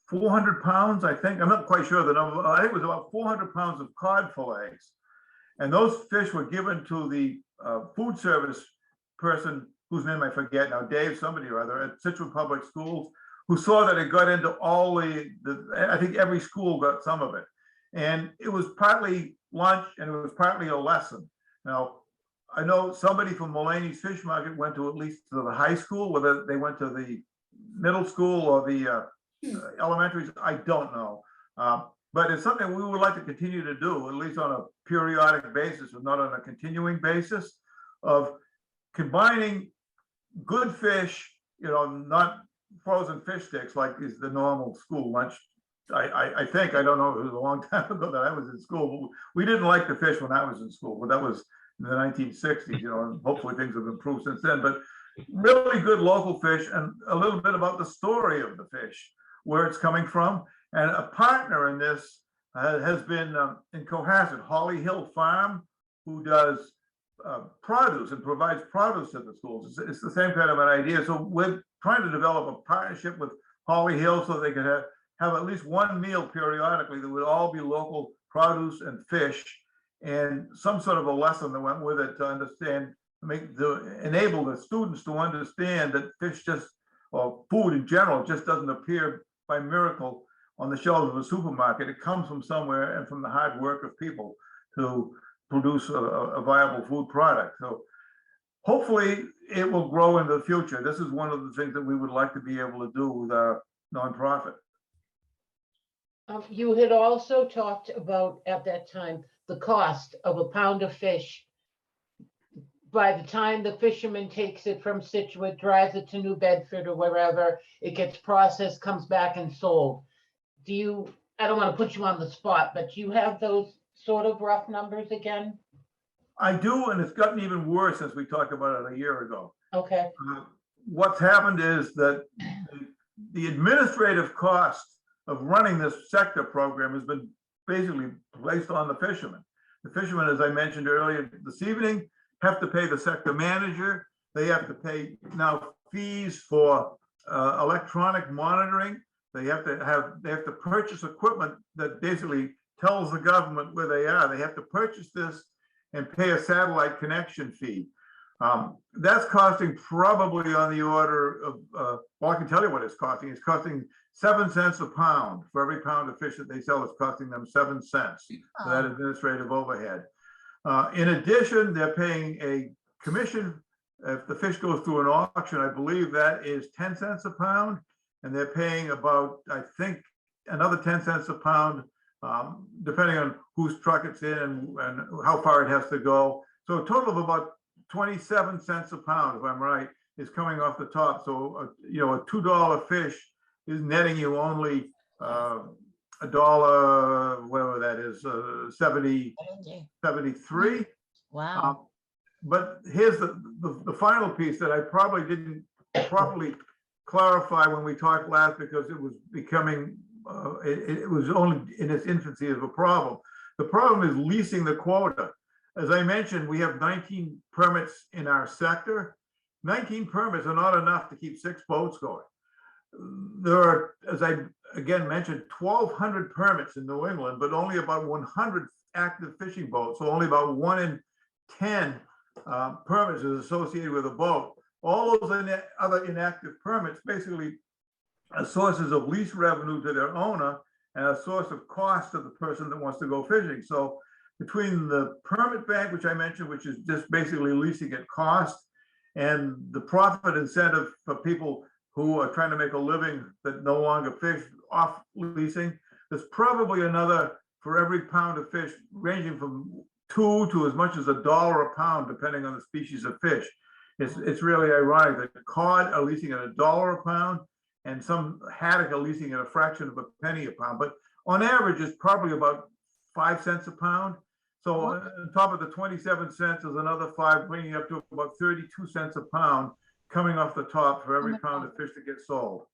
400 pounds, I think. I'm not quite sure the number. I think it was about 400 pounds of cod fillets. And those fish were given to the food service person, whose name I forget now, Dave somebody or other, at Scituate Public Schools, who saw that it got into all I think every school got some of it. And it was partly lunch and it was partly a lesson. Now, I know somebody from Mulaney's Fish Market went to at least to the high school, whether they went to the middle school or the elementaries, I don't know. But it's something we would like to continue to do, at least on a periodic basis, or not on a continuing basis, of combining good fish, you know, not frozen fish sticks like is the normal school lunch. I think, I don't know, it was a long time ago that I was in school. But we didn't like the fish when I was in school, but that was in the 1960s, you know, and hopefully things have improved since then. But really good local fish, and a little bit about the story of the fish, where it's coming from. And a partner in this has been in Cohasset, Holly Hill Farm, who does produce and provides produce to the schools. It's the same kind of an idea. So we're trying to develop a partnership with Holly Hill so they could have at least one meal periodically that would all be local produce and fish, and some sort of a lesson that went with it to understand, enable the students to understand that fish just, or food in general, just doesn't appear by miracle on the shelves of a supermarket. It comes from somewhere and from the hard work of people to produce a viable food product. So hopefully it will grow in the future. This is one of the things that we would like to be able to do with our nonprofit. You had also talked about at that time the cost of a pound of fish. By the time the fisherman takes it from Scituate, drives it to New Bedford or wherever, it gets processed, comes back and sold. Do you, I don't want to put you on the spot, but do you have those sort of rough numbers again? I do, and it's gotten even worse since we talked about it a year ago. Okay. What's happened is that the administrative cost of running this sector program has been basically placed on the fishermen. The fishermen, as I mentioned earlier this evening, have to pay the sector manager. They have to pay now fees for electronic monitoring. They have to purchase equipment that basically tells the government where they are. They have to purchase this and pay a satellite connection fee. That's costing probably on the order of, well, I can tell you what it's costing. It's costing 7 cents a pound. For every pound of fish that they sell, it's costing them 7 cents for that administrative overhead. In addition, they're paying a commission if the fish goes through an auction. I believe that is 10 cents a pound, and they're paying about, I think, another 10 cents a pound, depending on whose truck it's in and how far it has to go. So a total of about 27 cents a pound, if I'm right, is coming off the top. So, you know, a $2 fish is netting you only $1, whatever that is, 73. Wow. But here's the final piece that I probably didn't properly clarify when we talked last, because it was becoming, it was only in its infancy of a problem. The problem is leasing the quota. As I mentioned, we have 19 permits in our sector. 19 permits are not enough to keep 6 boats going. There are, as I again mentioned, 1,200 permits in New England, but only about 100 active fishing boats. So only about 1 in 10 permits is associated with a boat. All those other inactive permits basically are sources of lease revenue to their owner and a source of cost to the person that wants to go fishing. So between the permit bank, which I mentioned, which is just basically leasing at cost, and the profit incentive for people who are trying to make a living that no longer fish off leasing, there's probably another, for every pound of fish, ranging from $2 to as much as $1 a pound, depending on the species of fish. It's really ironic that cod are leasing at $1 a pound, and some haddock are leasing at a fraction of a penny a pound. But on average, it's probably about 5 cents a pound. So on top of the 27 cents is another 5, bringing up to about 32 cents a pound coming off the top for every pound of fish that gets sold.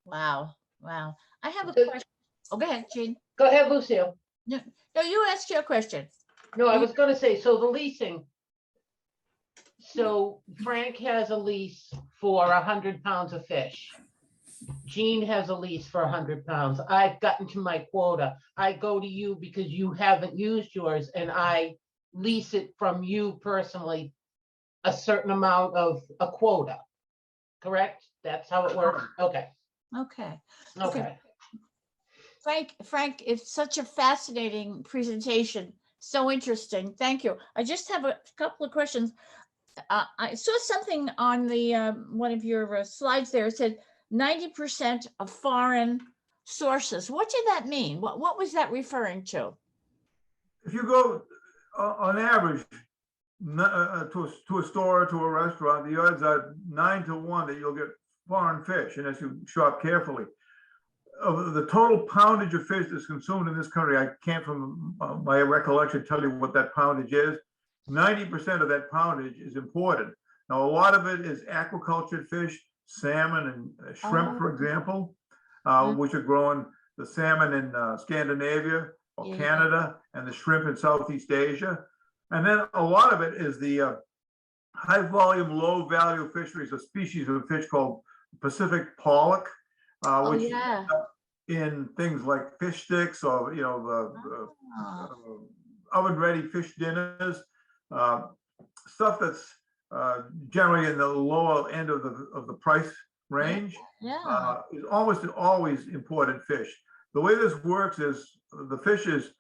Wow. Wow. I have a question. Oh, go ahead, Jean. Go ahead, Lucille. No, you asked your question. No, I was gonna say, so the leasing. So Frank has a lease for 100 pounds of fish. Jean has a lease for 100 pounds. I've gotten to my quota. I go to you because you haven't used yours, and I lease it from you personally, a certain amount of a quota. Correct? That's how it works? Okay, Okay. okay. Frank, it's such a fascinating presentation. So interesting. Thank you. I just have a couple of questions. I saw something on the one of your slides there. It said 90% of foreign sources. What did that mean? What was that referring to? If you go on average to a store or to a restaurant, the odds are 9 to 1 that you'll get foreign fish, unless you shop carefully. Of the total poundage of fish that's consumed in this country, I can't from my recollection tell you what that poundage is. 90% of that poundage is imported. Now, a lot of it is aquaculture fish, salmon and shrimp, for example, which are growing, the salmon in Scandinavia or Canada, and the shrimp in Southeast Asia. And then a lot of it is the high volume, low value fisheries, a species of fish called Pacific pollock, which is in things like fish sticks or, you know, oven ready fish dinners, stuff that's generally in the lower end of the price range. Is almost always imported fish. The way this works is the fish is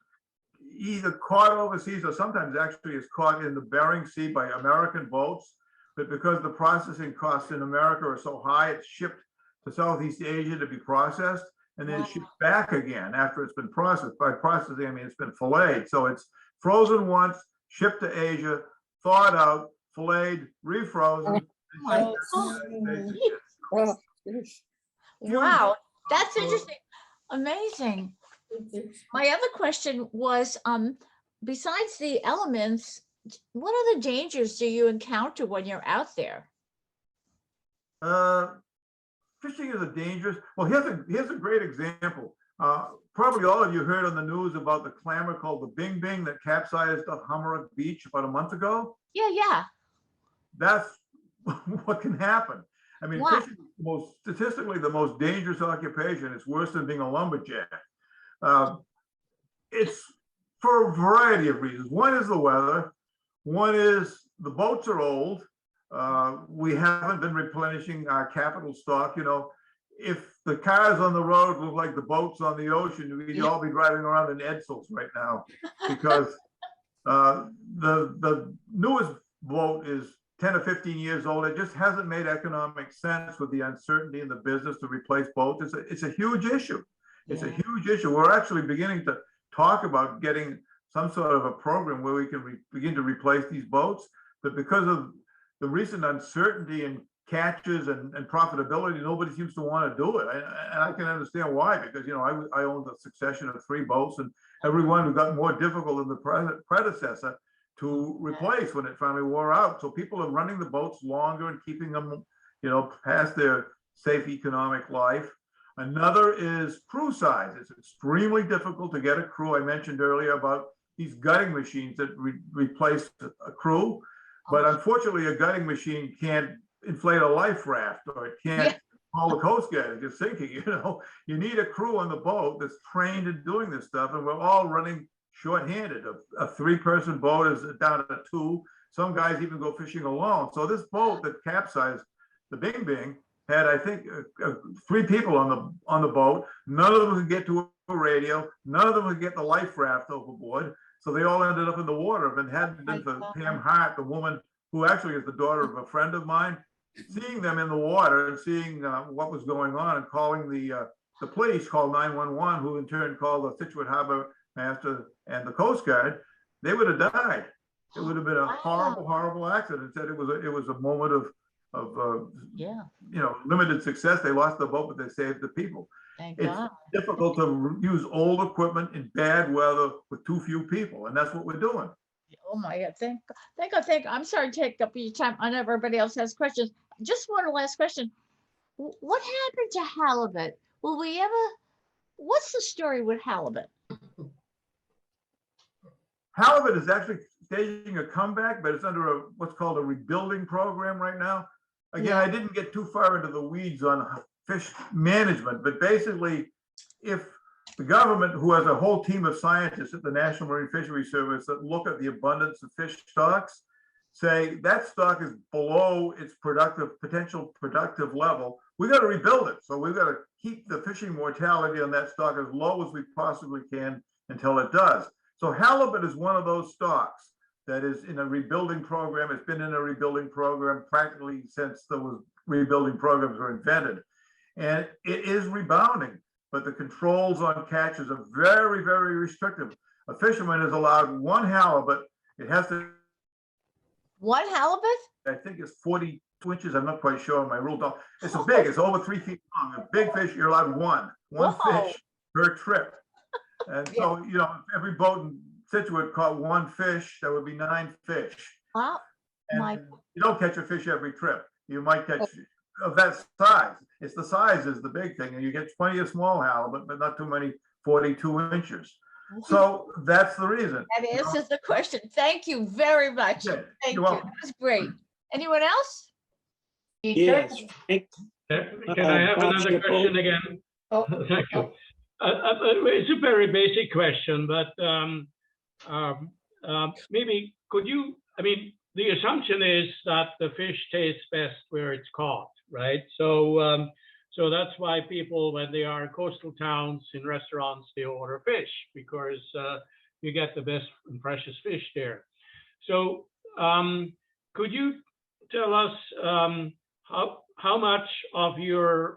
either caught overseas or sometimes actually is caught in the Bering Sea by American boats, but because the processing costs in America are so high, it's shipped to Southeast Asia to be processed and then shipped back again after it's been processed. By processing, I mean it's been filleted. So it's frozen once, shipped to Asia, thawed out, filleted, refrozen. Wow, that's interesting. Amazing. My other question was, besides the elements, what other dangers do you encounter when you're out there? Fishing is a dangerous. Well, here's a great example. Probably all of you heard on the news about the clamor called the Bing Bing that capsized off Hummerock Beach about a month ago. Yeah. That's what can happen. I mean, fishing is statistically the most dangerous occupation. It's worse than being a lumberjack. It's for a variety of reasons. One is the weather. One is the boats are old. We haven't been replenishing our capital stock. You know, if the cars on the road look like the boats on the ocean, we'd all be driving around in Edsels right now, because the newest boat is 10 or 15 years old. It just hasn't made economic sense with the uncertainty in the business to replace boats. It's a huge issue. It's a huge issue. We're actually beginning to talk about getting some sort of a program where we can begin to replace these boats. But because of the recent uncertainty in catches and profitability, nobody seems to want to do it. And I can understand why, because, you know, I owned a succession of 3 boats, and every one got more difficult than the predecessor to replace when it finally wore out. So people are running the boats longer and keeping them, you know, past their safe economic life. Another is crew size. It's extremely difficult to get a crew. I mentioned earlier about these gutting machines that replace a crew, but unfortunately a gutting machine can't inflate a life raft, or it can't call the Coast Guard if you're sinking. You know, you need a crew on the boat that's trained in doing this stuff, and we're all running short-handed. A 3-person boat is down to 2. Some guys even go fishing alone. So this boat that capsized, the Bing Bing, had, I think, 3 people on the boat. None of them could get to a radio. None of them could get the life raft overboard. So they all ended up in the water. If it hadn't been for Pam Hart, the woman who actually is the daughter of a friend of mine, seeing them in the water and seeing what was going on and calling the police, called 911, who in turn called the Scituate Harbor Master and the Coast Guard, they would have died. It would have been a horrible, horrible accident. Said it was a moment of you know, limited success. They lost the boat, but they saved the people. Thank It's God. difficult to use old equipment in bad weather with too few people, and that's what we're doing. Oh my God, thank God. I'm sorry to take up your time. I know everybody else has questions. Just one last question. What happened to halibut? Will we ever, what's the story with halibut? Halibut is actually staging a comeback, but it's under what's called a rebuilding program right now. Again, I didn't get too far into the weeds on fish management, but basically, if the government, who has a whole team of scientists at the National Marine Fishery Service that look at the abundance of fish stocks, say that stock is below its potential productive level, we got to rebuild it. So we've got to keep the fishing mortality on that stock as low as we possibly can until it does. So halibut is one of those stocks that is in a rebuilding program. It's been in a rebuilding program practically since those rebuilding programs were invented. And it is rebounding, but the controls on catches are very, very restrictive. A fisherman is allowed 1 halibut. It has to. 1 halibut? I think it's 42 inches. I'm not quite sure. My rule don't. It's a big. It's over 3 feet long. A big fish, you're allowed one fish per trip. And so, you know, if every boat in Scituate caught 1 fish, that would be 9 fish. Oh, and you don't catch a fish every trip. You might catch of that size. It's the size is the big thing, and you get plenty of small halibut, but not too many 42 inches. So that's the reason. That answers the question. Thank you very much. Yeah, Thank you. you're welcome. That was great. Anyone else? Peter? Can I have another question again? Oh, Thank you. It's a very basic question, but maybe could you, I mean, the assumption is that the fish tastes best where it's caught, right? So so that's why people, when they are in coastal towns, in restaurants, they order fish, because you get the best and freshest fish there. So could you tell us how much of your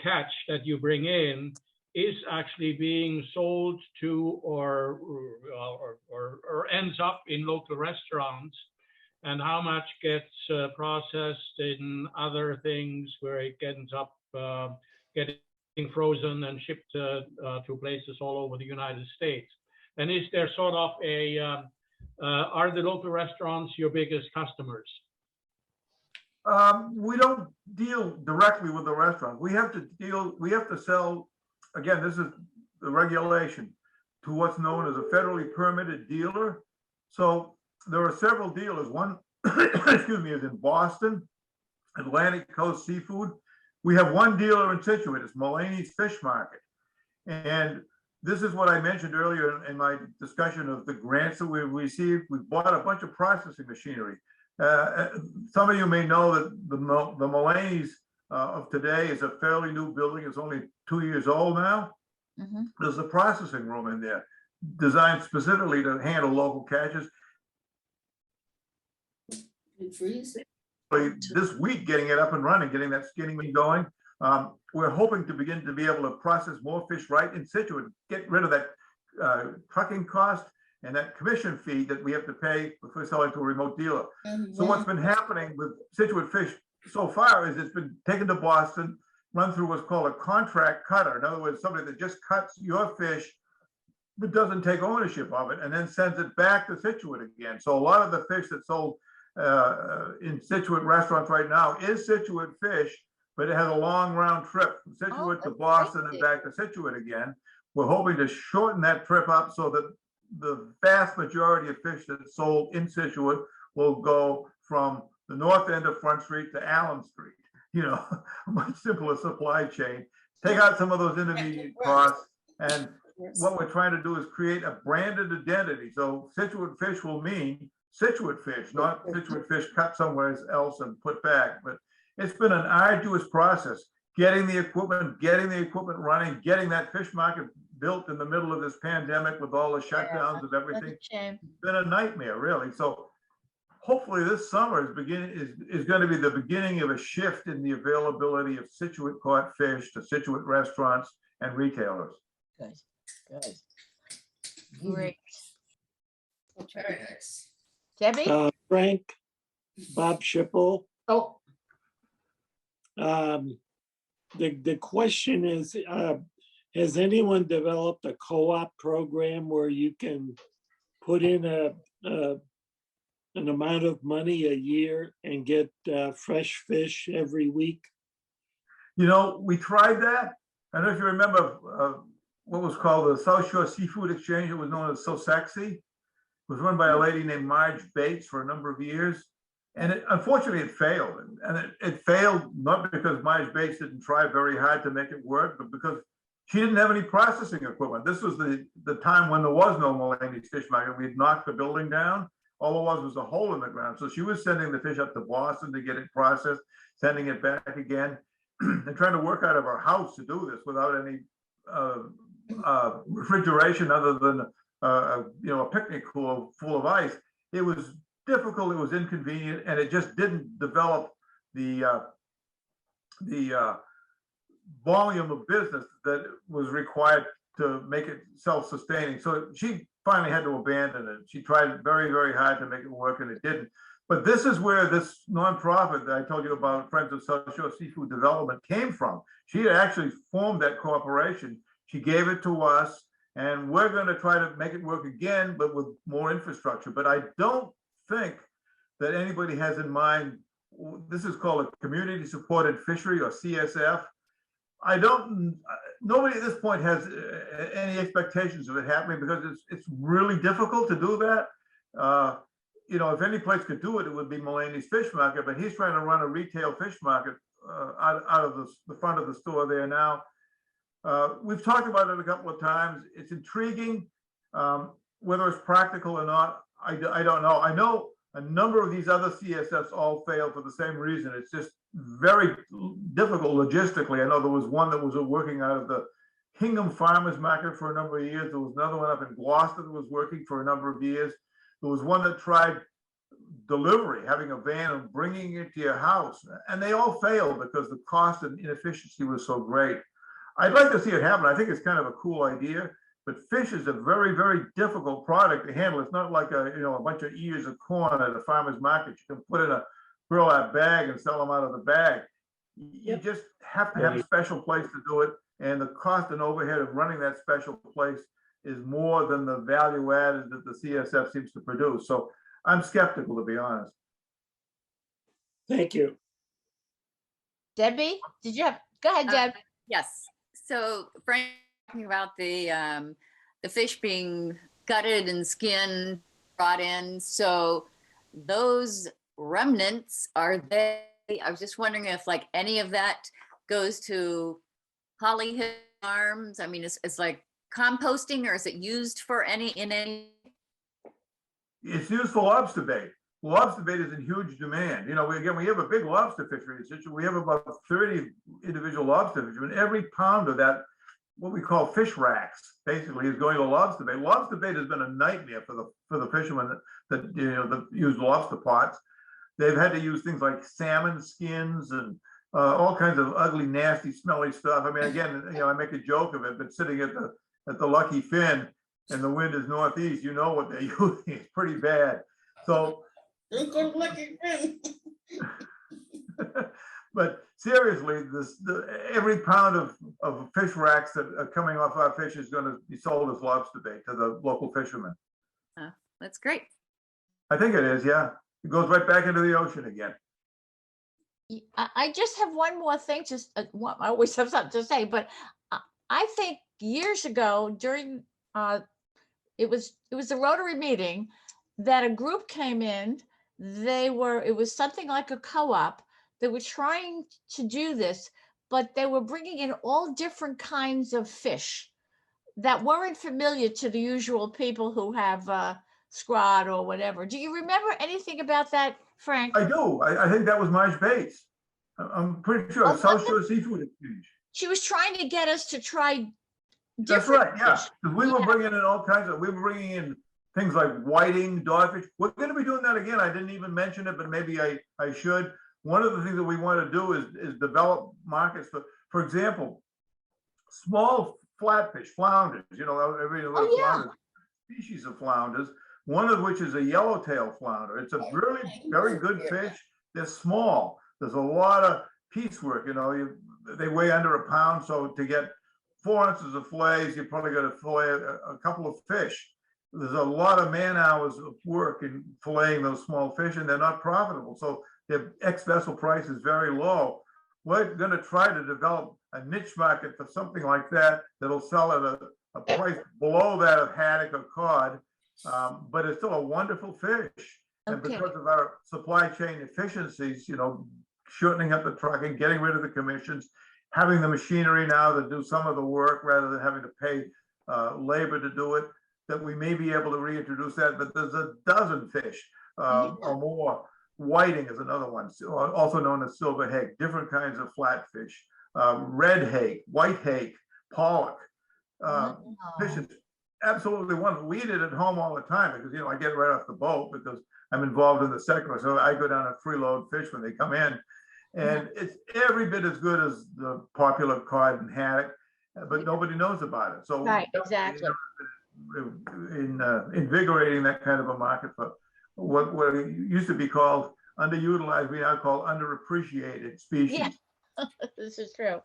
catch that you bring in is actually being sold to or ends up in local restaurants, and how much gets processed in other things where it ends up getting frozen and shipped to places all over the United States? And is there sort of a, are the local restaurants your biggest customers? We don't deal directly with the restaurants. We have to sell, again, this is the regulation, to what's known as a federally permitted dealer. So there are several dealers. One, excuse me, is in Boston, Atlantic Coast Seafood. We have one dealer in Scituate. It's Mulaney's Fish Market. And this is what I mentioned earlier in my discussion of the grants that we've received. We bought a bunch of processing machinery. Some of you may know that the Mulaney's of today is a fairly new building. It's only 2 years old now. Mhm. There's a processing room in there designed specifically to handle local catches. This week, getting it up and running, getting that skinning going. We're hoping to begin to be able to process more fish right in Scituate, get rid of that trucking cost and that commission fee that we have to pay if we're selling to a remote dealer. So what's been happening with Scituate fish so far is it's been taken to Boston, run through what's called a contract cutter. In other words, somebody that just cuts your fish but doesn't take ownership of it and then sends it back to Scituate again. So a lot of the fish that's sold in Scituate restaurants right now is Scituate fish, but it has a long round trip from Scituate to Boston and back to Scituate again. We're hoping to shorten that trip up so that the vast majority of fish that's sold in Scituate will go from the north end of Front Street to Allen Street. You know, a much simpler supply chain. Take out some of those intermediate costs, and what we're trying to do is create a branded identity. So Scituate fish will mean Scituate fish, not Scituate fish cut somewhere else and put back. But it's been an arduous process, getting the equipment running, getting that fish market built in the middle of this pandemic with all the shutdowns of everything. It's been a nightmare, really. So hopefully this summer is going to be the beginning of a shift in the availability of Scituate caught fish to Scituate restaurants and retailers. Good, good. Great. Very nice. Debbie? Frank, Bob Schipple. Oh, The question is, has anyone developed a co-op program where you can put in an amount of money a year and get fresh fish every week? You know, we tried that. I don't know if you remember what was called the South Shore Seafood Exchange. It was known as So Sexy. It was run by a lady named Marge Bates for a number of years. And unfortunately, it failed. And it failed not because Marge Bates didn't try very hard to make it work, but because she didn't have any processing equipment. This was the time when there was no Mulaney's fish market. We had knocked the building down. All it was a hole in the ground. So she was sending the fish up to Boston to get it processed, sending it back again, and trying to work out of her house to do this without any refrigeration other than a picnic cooler full of ice. It was difficult, it was inconvenient, and it just didn't develop the volume of business that was required to make it self-sustaining. So she finally had to abandon it. She tried very, very hard to make it work, and it didn't. But this is where this nonprofit that I told you about, Friends of South Shore Seafood Development, came from. She had actually formed that corporation. She gave it to us, and we're going to try to make it work again, but with more infrastructure. But I don't think that anybody has in mind, this is called a community supported fishery, or CSF. Nobody at this point has any expectations of it happening because it's really difficult to do that. If any place could do it, it would be Mulaney's Fish Market, but he's trying to run a retail fish market out of the front of the store there now. We've talked about it a couple of times. It's intriguing. Whether it's practical or not, I don't know. I know a number of these other CSFs all failed for the same reason. It's just very difficult logistically. I know there was one that was working out of the Hingham Farmers Market for a number of years. There was another one up in Gloucester that was working for a number of years. There was one that tried delivery, having a van and bringing it to your house, and they all failed because the cost and inefficiency was so great. I'd like to see it happen. I think it's kind of a cool idea, but fish is a very, very difficult product to handle. It's not like a bunch of ears of corn at a farmer's market. You can put in a burlap bag and sell them out of the bag. You just have to have a special place to do it, and the cost and overhead of running that special place is more than the value added that the CSF seems to produce. So I'm skeptical, to be honest. Thank you. Debbie, go ahead, Deb. Yes. So Frank talking about the fish being gutted and skin brought in. So those remnants, I was just wondering if like any of that goes to Holly Hill Farms. I mean, it's like composting, or is it used for any? It's used for lobster bait. Lobster bait is in huge demand. You know, we have a big lobster fishery. We have about 30 individual lobster fisheries, and every pound of that, what we call fish racks, basically is going to lobster bait. Lobster bait has been a nightmare for the fishermen that use lobster pots. They've had to use things like salmon skins and all kinds of ugly, nasty, smelly stuff. I mean, again, I make a joke of it, but sitting at the Lucky Fin and the wind is northeast, you know what they're using. It's pretty bad. So, but seriously, every pound of fish racks that are coming off our fish is going to be sold as lobster bait to the local fishermen. That's great. I think it is, yeah. It goes right back into the ocean again. I just have one more thing. I always have something to say, but I think years ago during it was a Rotary meeting that a group came in. It was something like a co-op. They were trying to do this, but they were bringing in all different kinds of fish that weren't familiar to the usual people who have scrod or whatever. Do you remember anything about that, Frank? I do. I think that was Marge Bates. I'm pretty sure. South Shore Seafood Exchange. She was trying to get us to try That's different right, yeah. fish. Because we were bringing in all kinds of, we were bringing in things like whiting, dogfish. We're going to be doing that again. I didn't even mention it, but maybe I should. One of the things that we want to do is develop markets for example, small flatfish, flounders. Every flounder, species of flounders. One of which is a yellowtail flounder. It's a really very good fish. They're small. There's a lot of piecework. They weigh under a pound, so to get 4 ounces of fillets, you probably got to fillet a couple of fish. There's a lot of man hours of work in filleting those small fish, and they're not profitable. So their ex-vessel price is very low. We're going to try to develop a niche market for something like that that'll sell at a price below that of haddock or cod, but it's still a wonderful fish. And because of our supply chain efficiencies, shortening up the trucking, getting rid of the commissions, having the machinery now to do some of the work rather than having to pay labor to do it, that we may be able to reintroduce that. But there's a dozen fish or more. Whiting is another one, also known as silver hake, different kinds of flatfish, red hake, white hake, pollock. Fish is absolutely wonderful. We eat it at home all the time because, I get right off the boat because I'm involved in the sector. So I go down and freeload fish when they come in. And it's every bit as good as the popular cod and haddock, but nobody knows about it. So right, exactly. In invigorating that kind of a market for what used to be called underutilized, we now call underappreciated species. Yeah, this is true.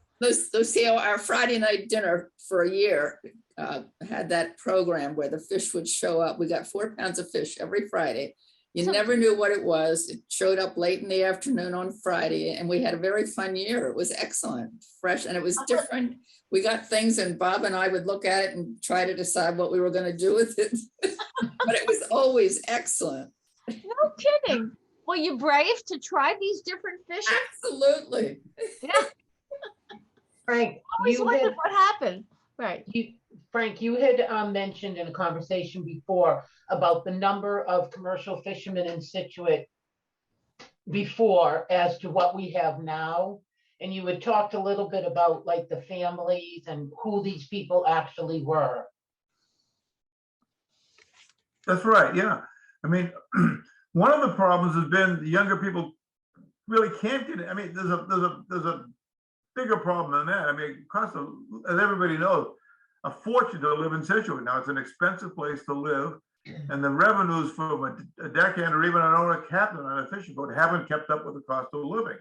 Our Friday night dinner for a year had that program where the fish would show up. We got 4 pounds of fish every Friday. You never knew what it was. It showed up late in the afternoon on Friday, and we had a very fun year. It was excellent, fresh, and it was different. We got things, and Bob and I would look at it and try to decide what we were going to do with it. But it was always excellent. No kidding. Were you brave to try these different fishes? Absolutely. Yeah. Frank, I always wondered what happened. Right. Frank, you had mentioned in a conversation before about the number of commercial fishermen in Scituate before as to what we have now. And you had talked a little bit about like the families and who these people actually were. That's right, yeah. I mean, one of the problems has been the younger people really can't get it. I mean, there's a bigger problem than that. I mean, it costs, as everybody knows, a fortune to live in Scituate. Now, it's an expensive place to live, and the revenues from a deckhand or even an owner captain on a fishing boat haven't kept up with the cost of living.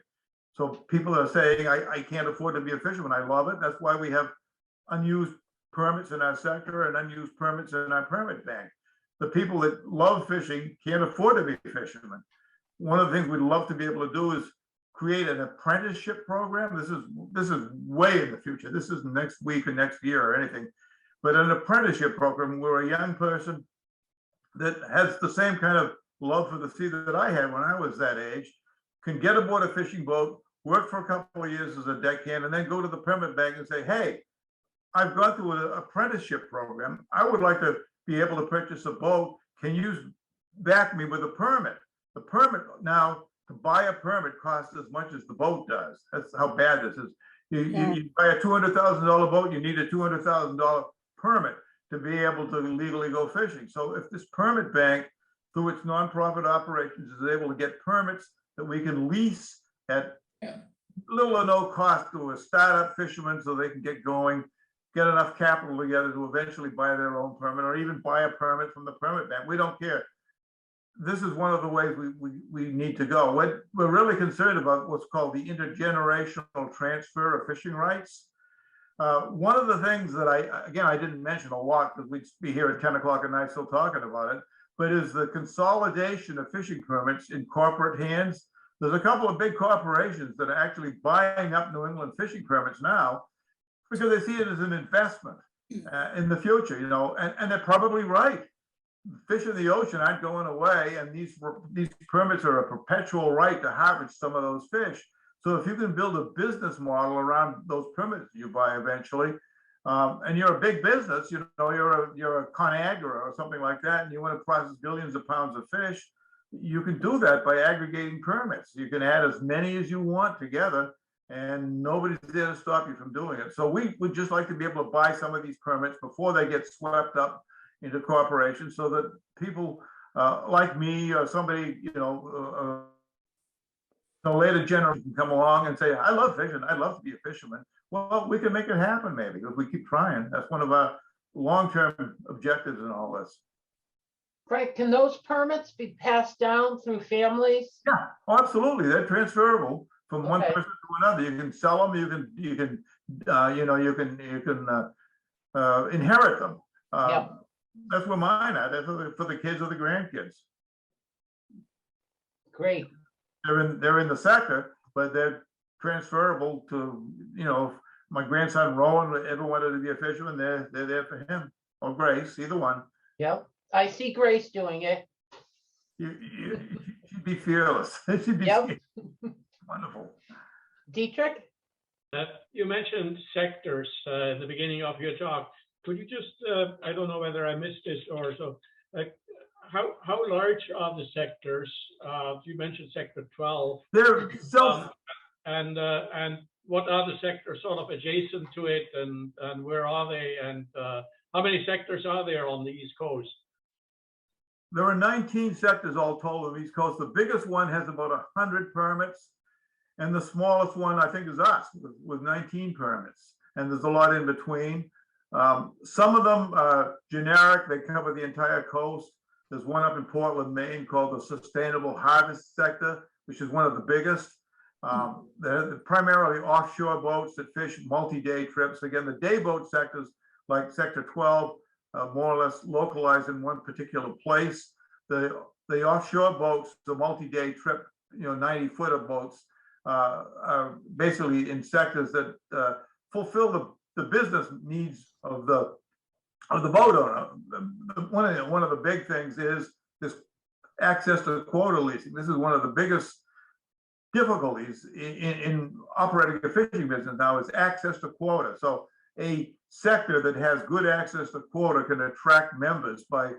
So people are saying, I can't afford to be a fisherman. I love it. That's why we have unused permits in our sector and unused permits in our permit bank. The people that love fishing can't afford to be fishermen. One of the things we'd love to be able to do is create an apprenticeship program. This is way in the future. This isn't next week or next year or anything, but an apprenticeship program where a young person that has the same kind of love for the sea that I had when I was that age can get aboard a fishing boat, work for a couple of years as a deckhand, and then go to the permit bank and say, hey, I've gone through an apprenticeship program. I would like to be able to purchase a boat. Can you back me with a permit? The permit now, to buy a permit costs as much as the boat does. That's how bad this is. You buy a $200,000 boat, you need a $200,000 permit to be able to legally go fishing. So if this permit bank, through its nonprofit operations, is able to get permits that we can lease at little or no cost to a startup fisherman so they can get going, get enough capital together to eventually buy their own permit, or even buy a permit from the permit bank. We don't care. This is one of the ways we need to go. What we're really concerned about, what's called the intergenerational transfer of fishing rights. One of the things that I didn't mention a lot, because we'd be here at 10 o'clock at night still talking about it, but is the consolidation of fishing permits in corporate hands. There's a couple of big corporations that are actually buying up New England fishing permits now because they see it as an investment in the future, you know, and they're probably right. Fish in the ocean aren't going away, and these permits are a perpetual right to harvest some of those fish. So if you can build a business model around those permits you buy eventually, and you're a big business, you know, you're a ConAgra or something like that, and you want to process billions of pounds of fish, you can do that by aggregating permits. You can add as many as you want together, and nobody's there to stop you from doing it. So we would just like to be able to buy some of these permits before they get swept up into corporations, so that people like me or somebody, you know, a later generation can come along and say, I love fishing, I'd love to be a fisherman. Well, we can make it happen maybe if we keep trying. That's one of our long-term objectives in all this. Frank, can those permits be passed down through families? Yeah, absolutely. They're transferable from one Okay. person to another. You can sell them. You can inherit them. Yep. That's where mine are. That's for the kids or the grandkids. Great. They're in the sector, but they're transferable to, you know, my grandson Rowan ever wanted to be a fisherman, they're there for him, or Grace, either one. Yep. I see Grace doing it. She'd be fearless. She'd be Yep. wonderful. Dietrich? You mentioned sectors at the beginning of your talk. Could you just, I don't know whether I missed this or so, how large are the sectors? You mentioned sector 12. They're self. And what are the sectors sort of adjacent to it, and where are they, and how many sectors are there on the East Coast? There are 19 sectors all told on the East Coast. The biggest one has about 100 permits, and the smallest one I think is us with 19 permits. And there's a lot in between. Some of them are generic; they cover the entire coast. There's one up in Portland, Maine, called the Sustainable Harvest Sector, which is one of the biggest. They're primarily offshore boats that fish multi-day trips. Again, the day boat sectors, like Sector 12, more or less localized in one particular place. The offshore boats, the multi-day trip, you know, 90-footer boats, are basically in sectors that fulfill the business needs of the boat owner. One of the big things is this access to quota leasing. This is one of the biggest difficulties in operating a fishing business now, is access to quota. So a sector that has good access to quota can attract members by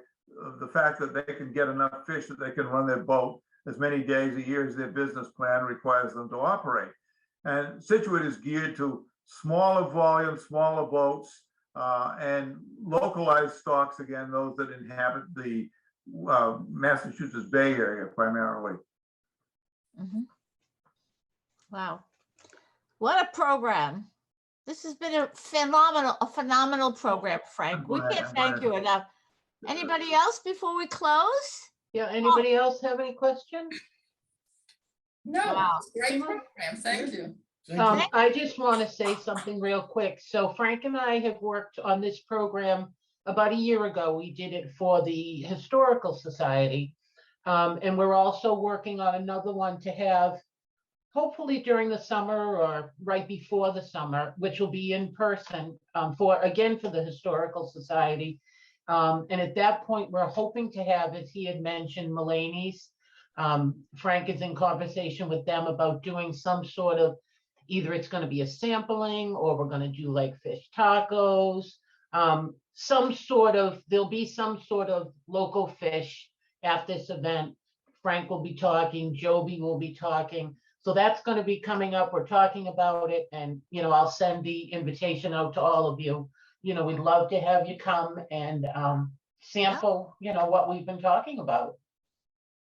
the fact that they can get enough fish that they can run their boat as many days a year as their business plan requires them to operate. And Scituate is geared to smaller volume, smaller boats, and localized stocks, again, those that inhabit the Massachusetts Bay Area primarily. Mhm. Wow. What a program. This has been a phenomenal program, Frank. We glad, can't I'm thank glad. you enough. Anybody else before we close? Yeah, anybody else have any questions? No, Wow. it's a great program. Thank you. I just want to say something real quick. So Frank and I have worked on this program about a year ago. We did it for the Historical Society. And we're also working on another one to have hopefully during the summer or right before the summer, which will be in person for the Historical Society. And at that point, we're hoping to have, as he had mentioned, Mulaney's. Frank is in conversation with them about doing some sort of Either it's gonna be a sampling, or we're gonna do like fish tacos. There'll be some sort of local fish at this event. Frank will be talking, Joby will be talking. So that's gonna be coming up. We're talking about it, and, I'll send the invitation out to all of you. We'd love to have you come and sample, what we've been talking about.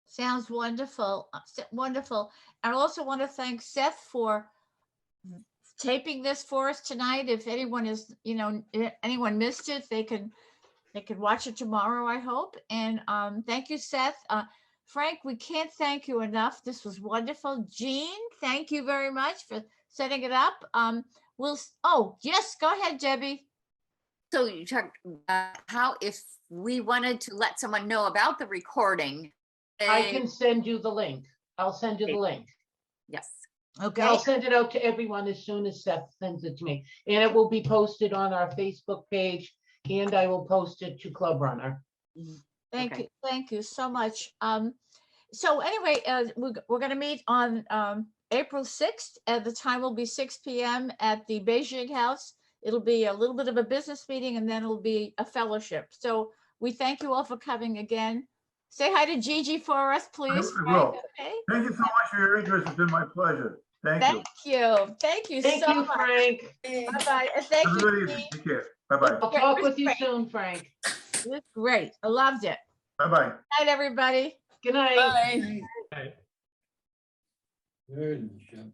Sounds wonderful, wonderful. I also want to thank Seth for taping this for us tonight. If anyone anyone missed it, they could watch it tomorrow, I hope. And thank you, Seth. Frank, we can't thank you enough. This was wonderful. Jean, thank you very much for setting it up. Oh, yes, go ahead, Debbie. So you talked how if we wanted to let someone know about the recording. I can send you the link. I'll send you the link. Yes. Okay. I'll send it out to everyone as soon as Seth sends it to me. And it will be posted on our Facebook page, and I will post it to Club Runner. Thank Okay. you. Thank you so much. So anyway, we're going to meet on April 6th. The time will be 6 p.m. at the Beijing House. It'll be a little bit of a business meeting, and then it'll be a fellowship. So we thank you all for coming again. Say hi to Gigi for us, please. I will. Okay. Thank you so much for your interest. It's been my pleasure. Thank you. Thank you. Thank you Thank so you, much. Frank. Bye-bye. And thank Have a you. good evening. Take care. Bye-bye. I'll talk with you soon, Frank. It was great. I loved it. Bye-bye. Good night, everybody. Good night. Bye. Right. Good job.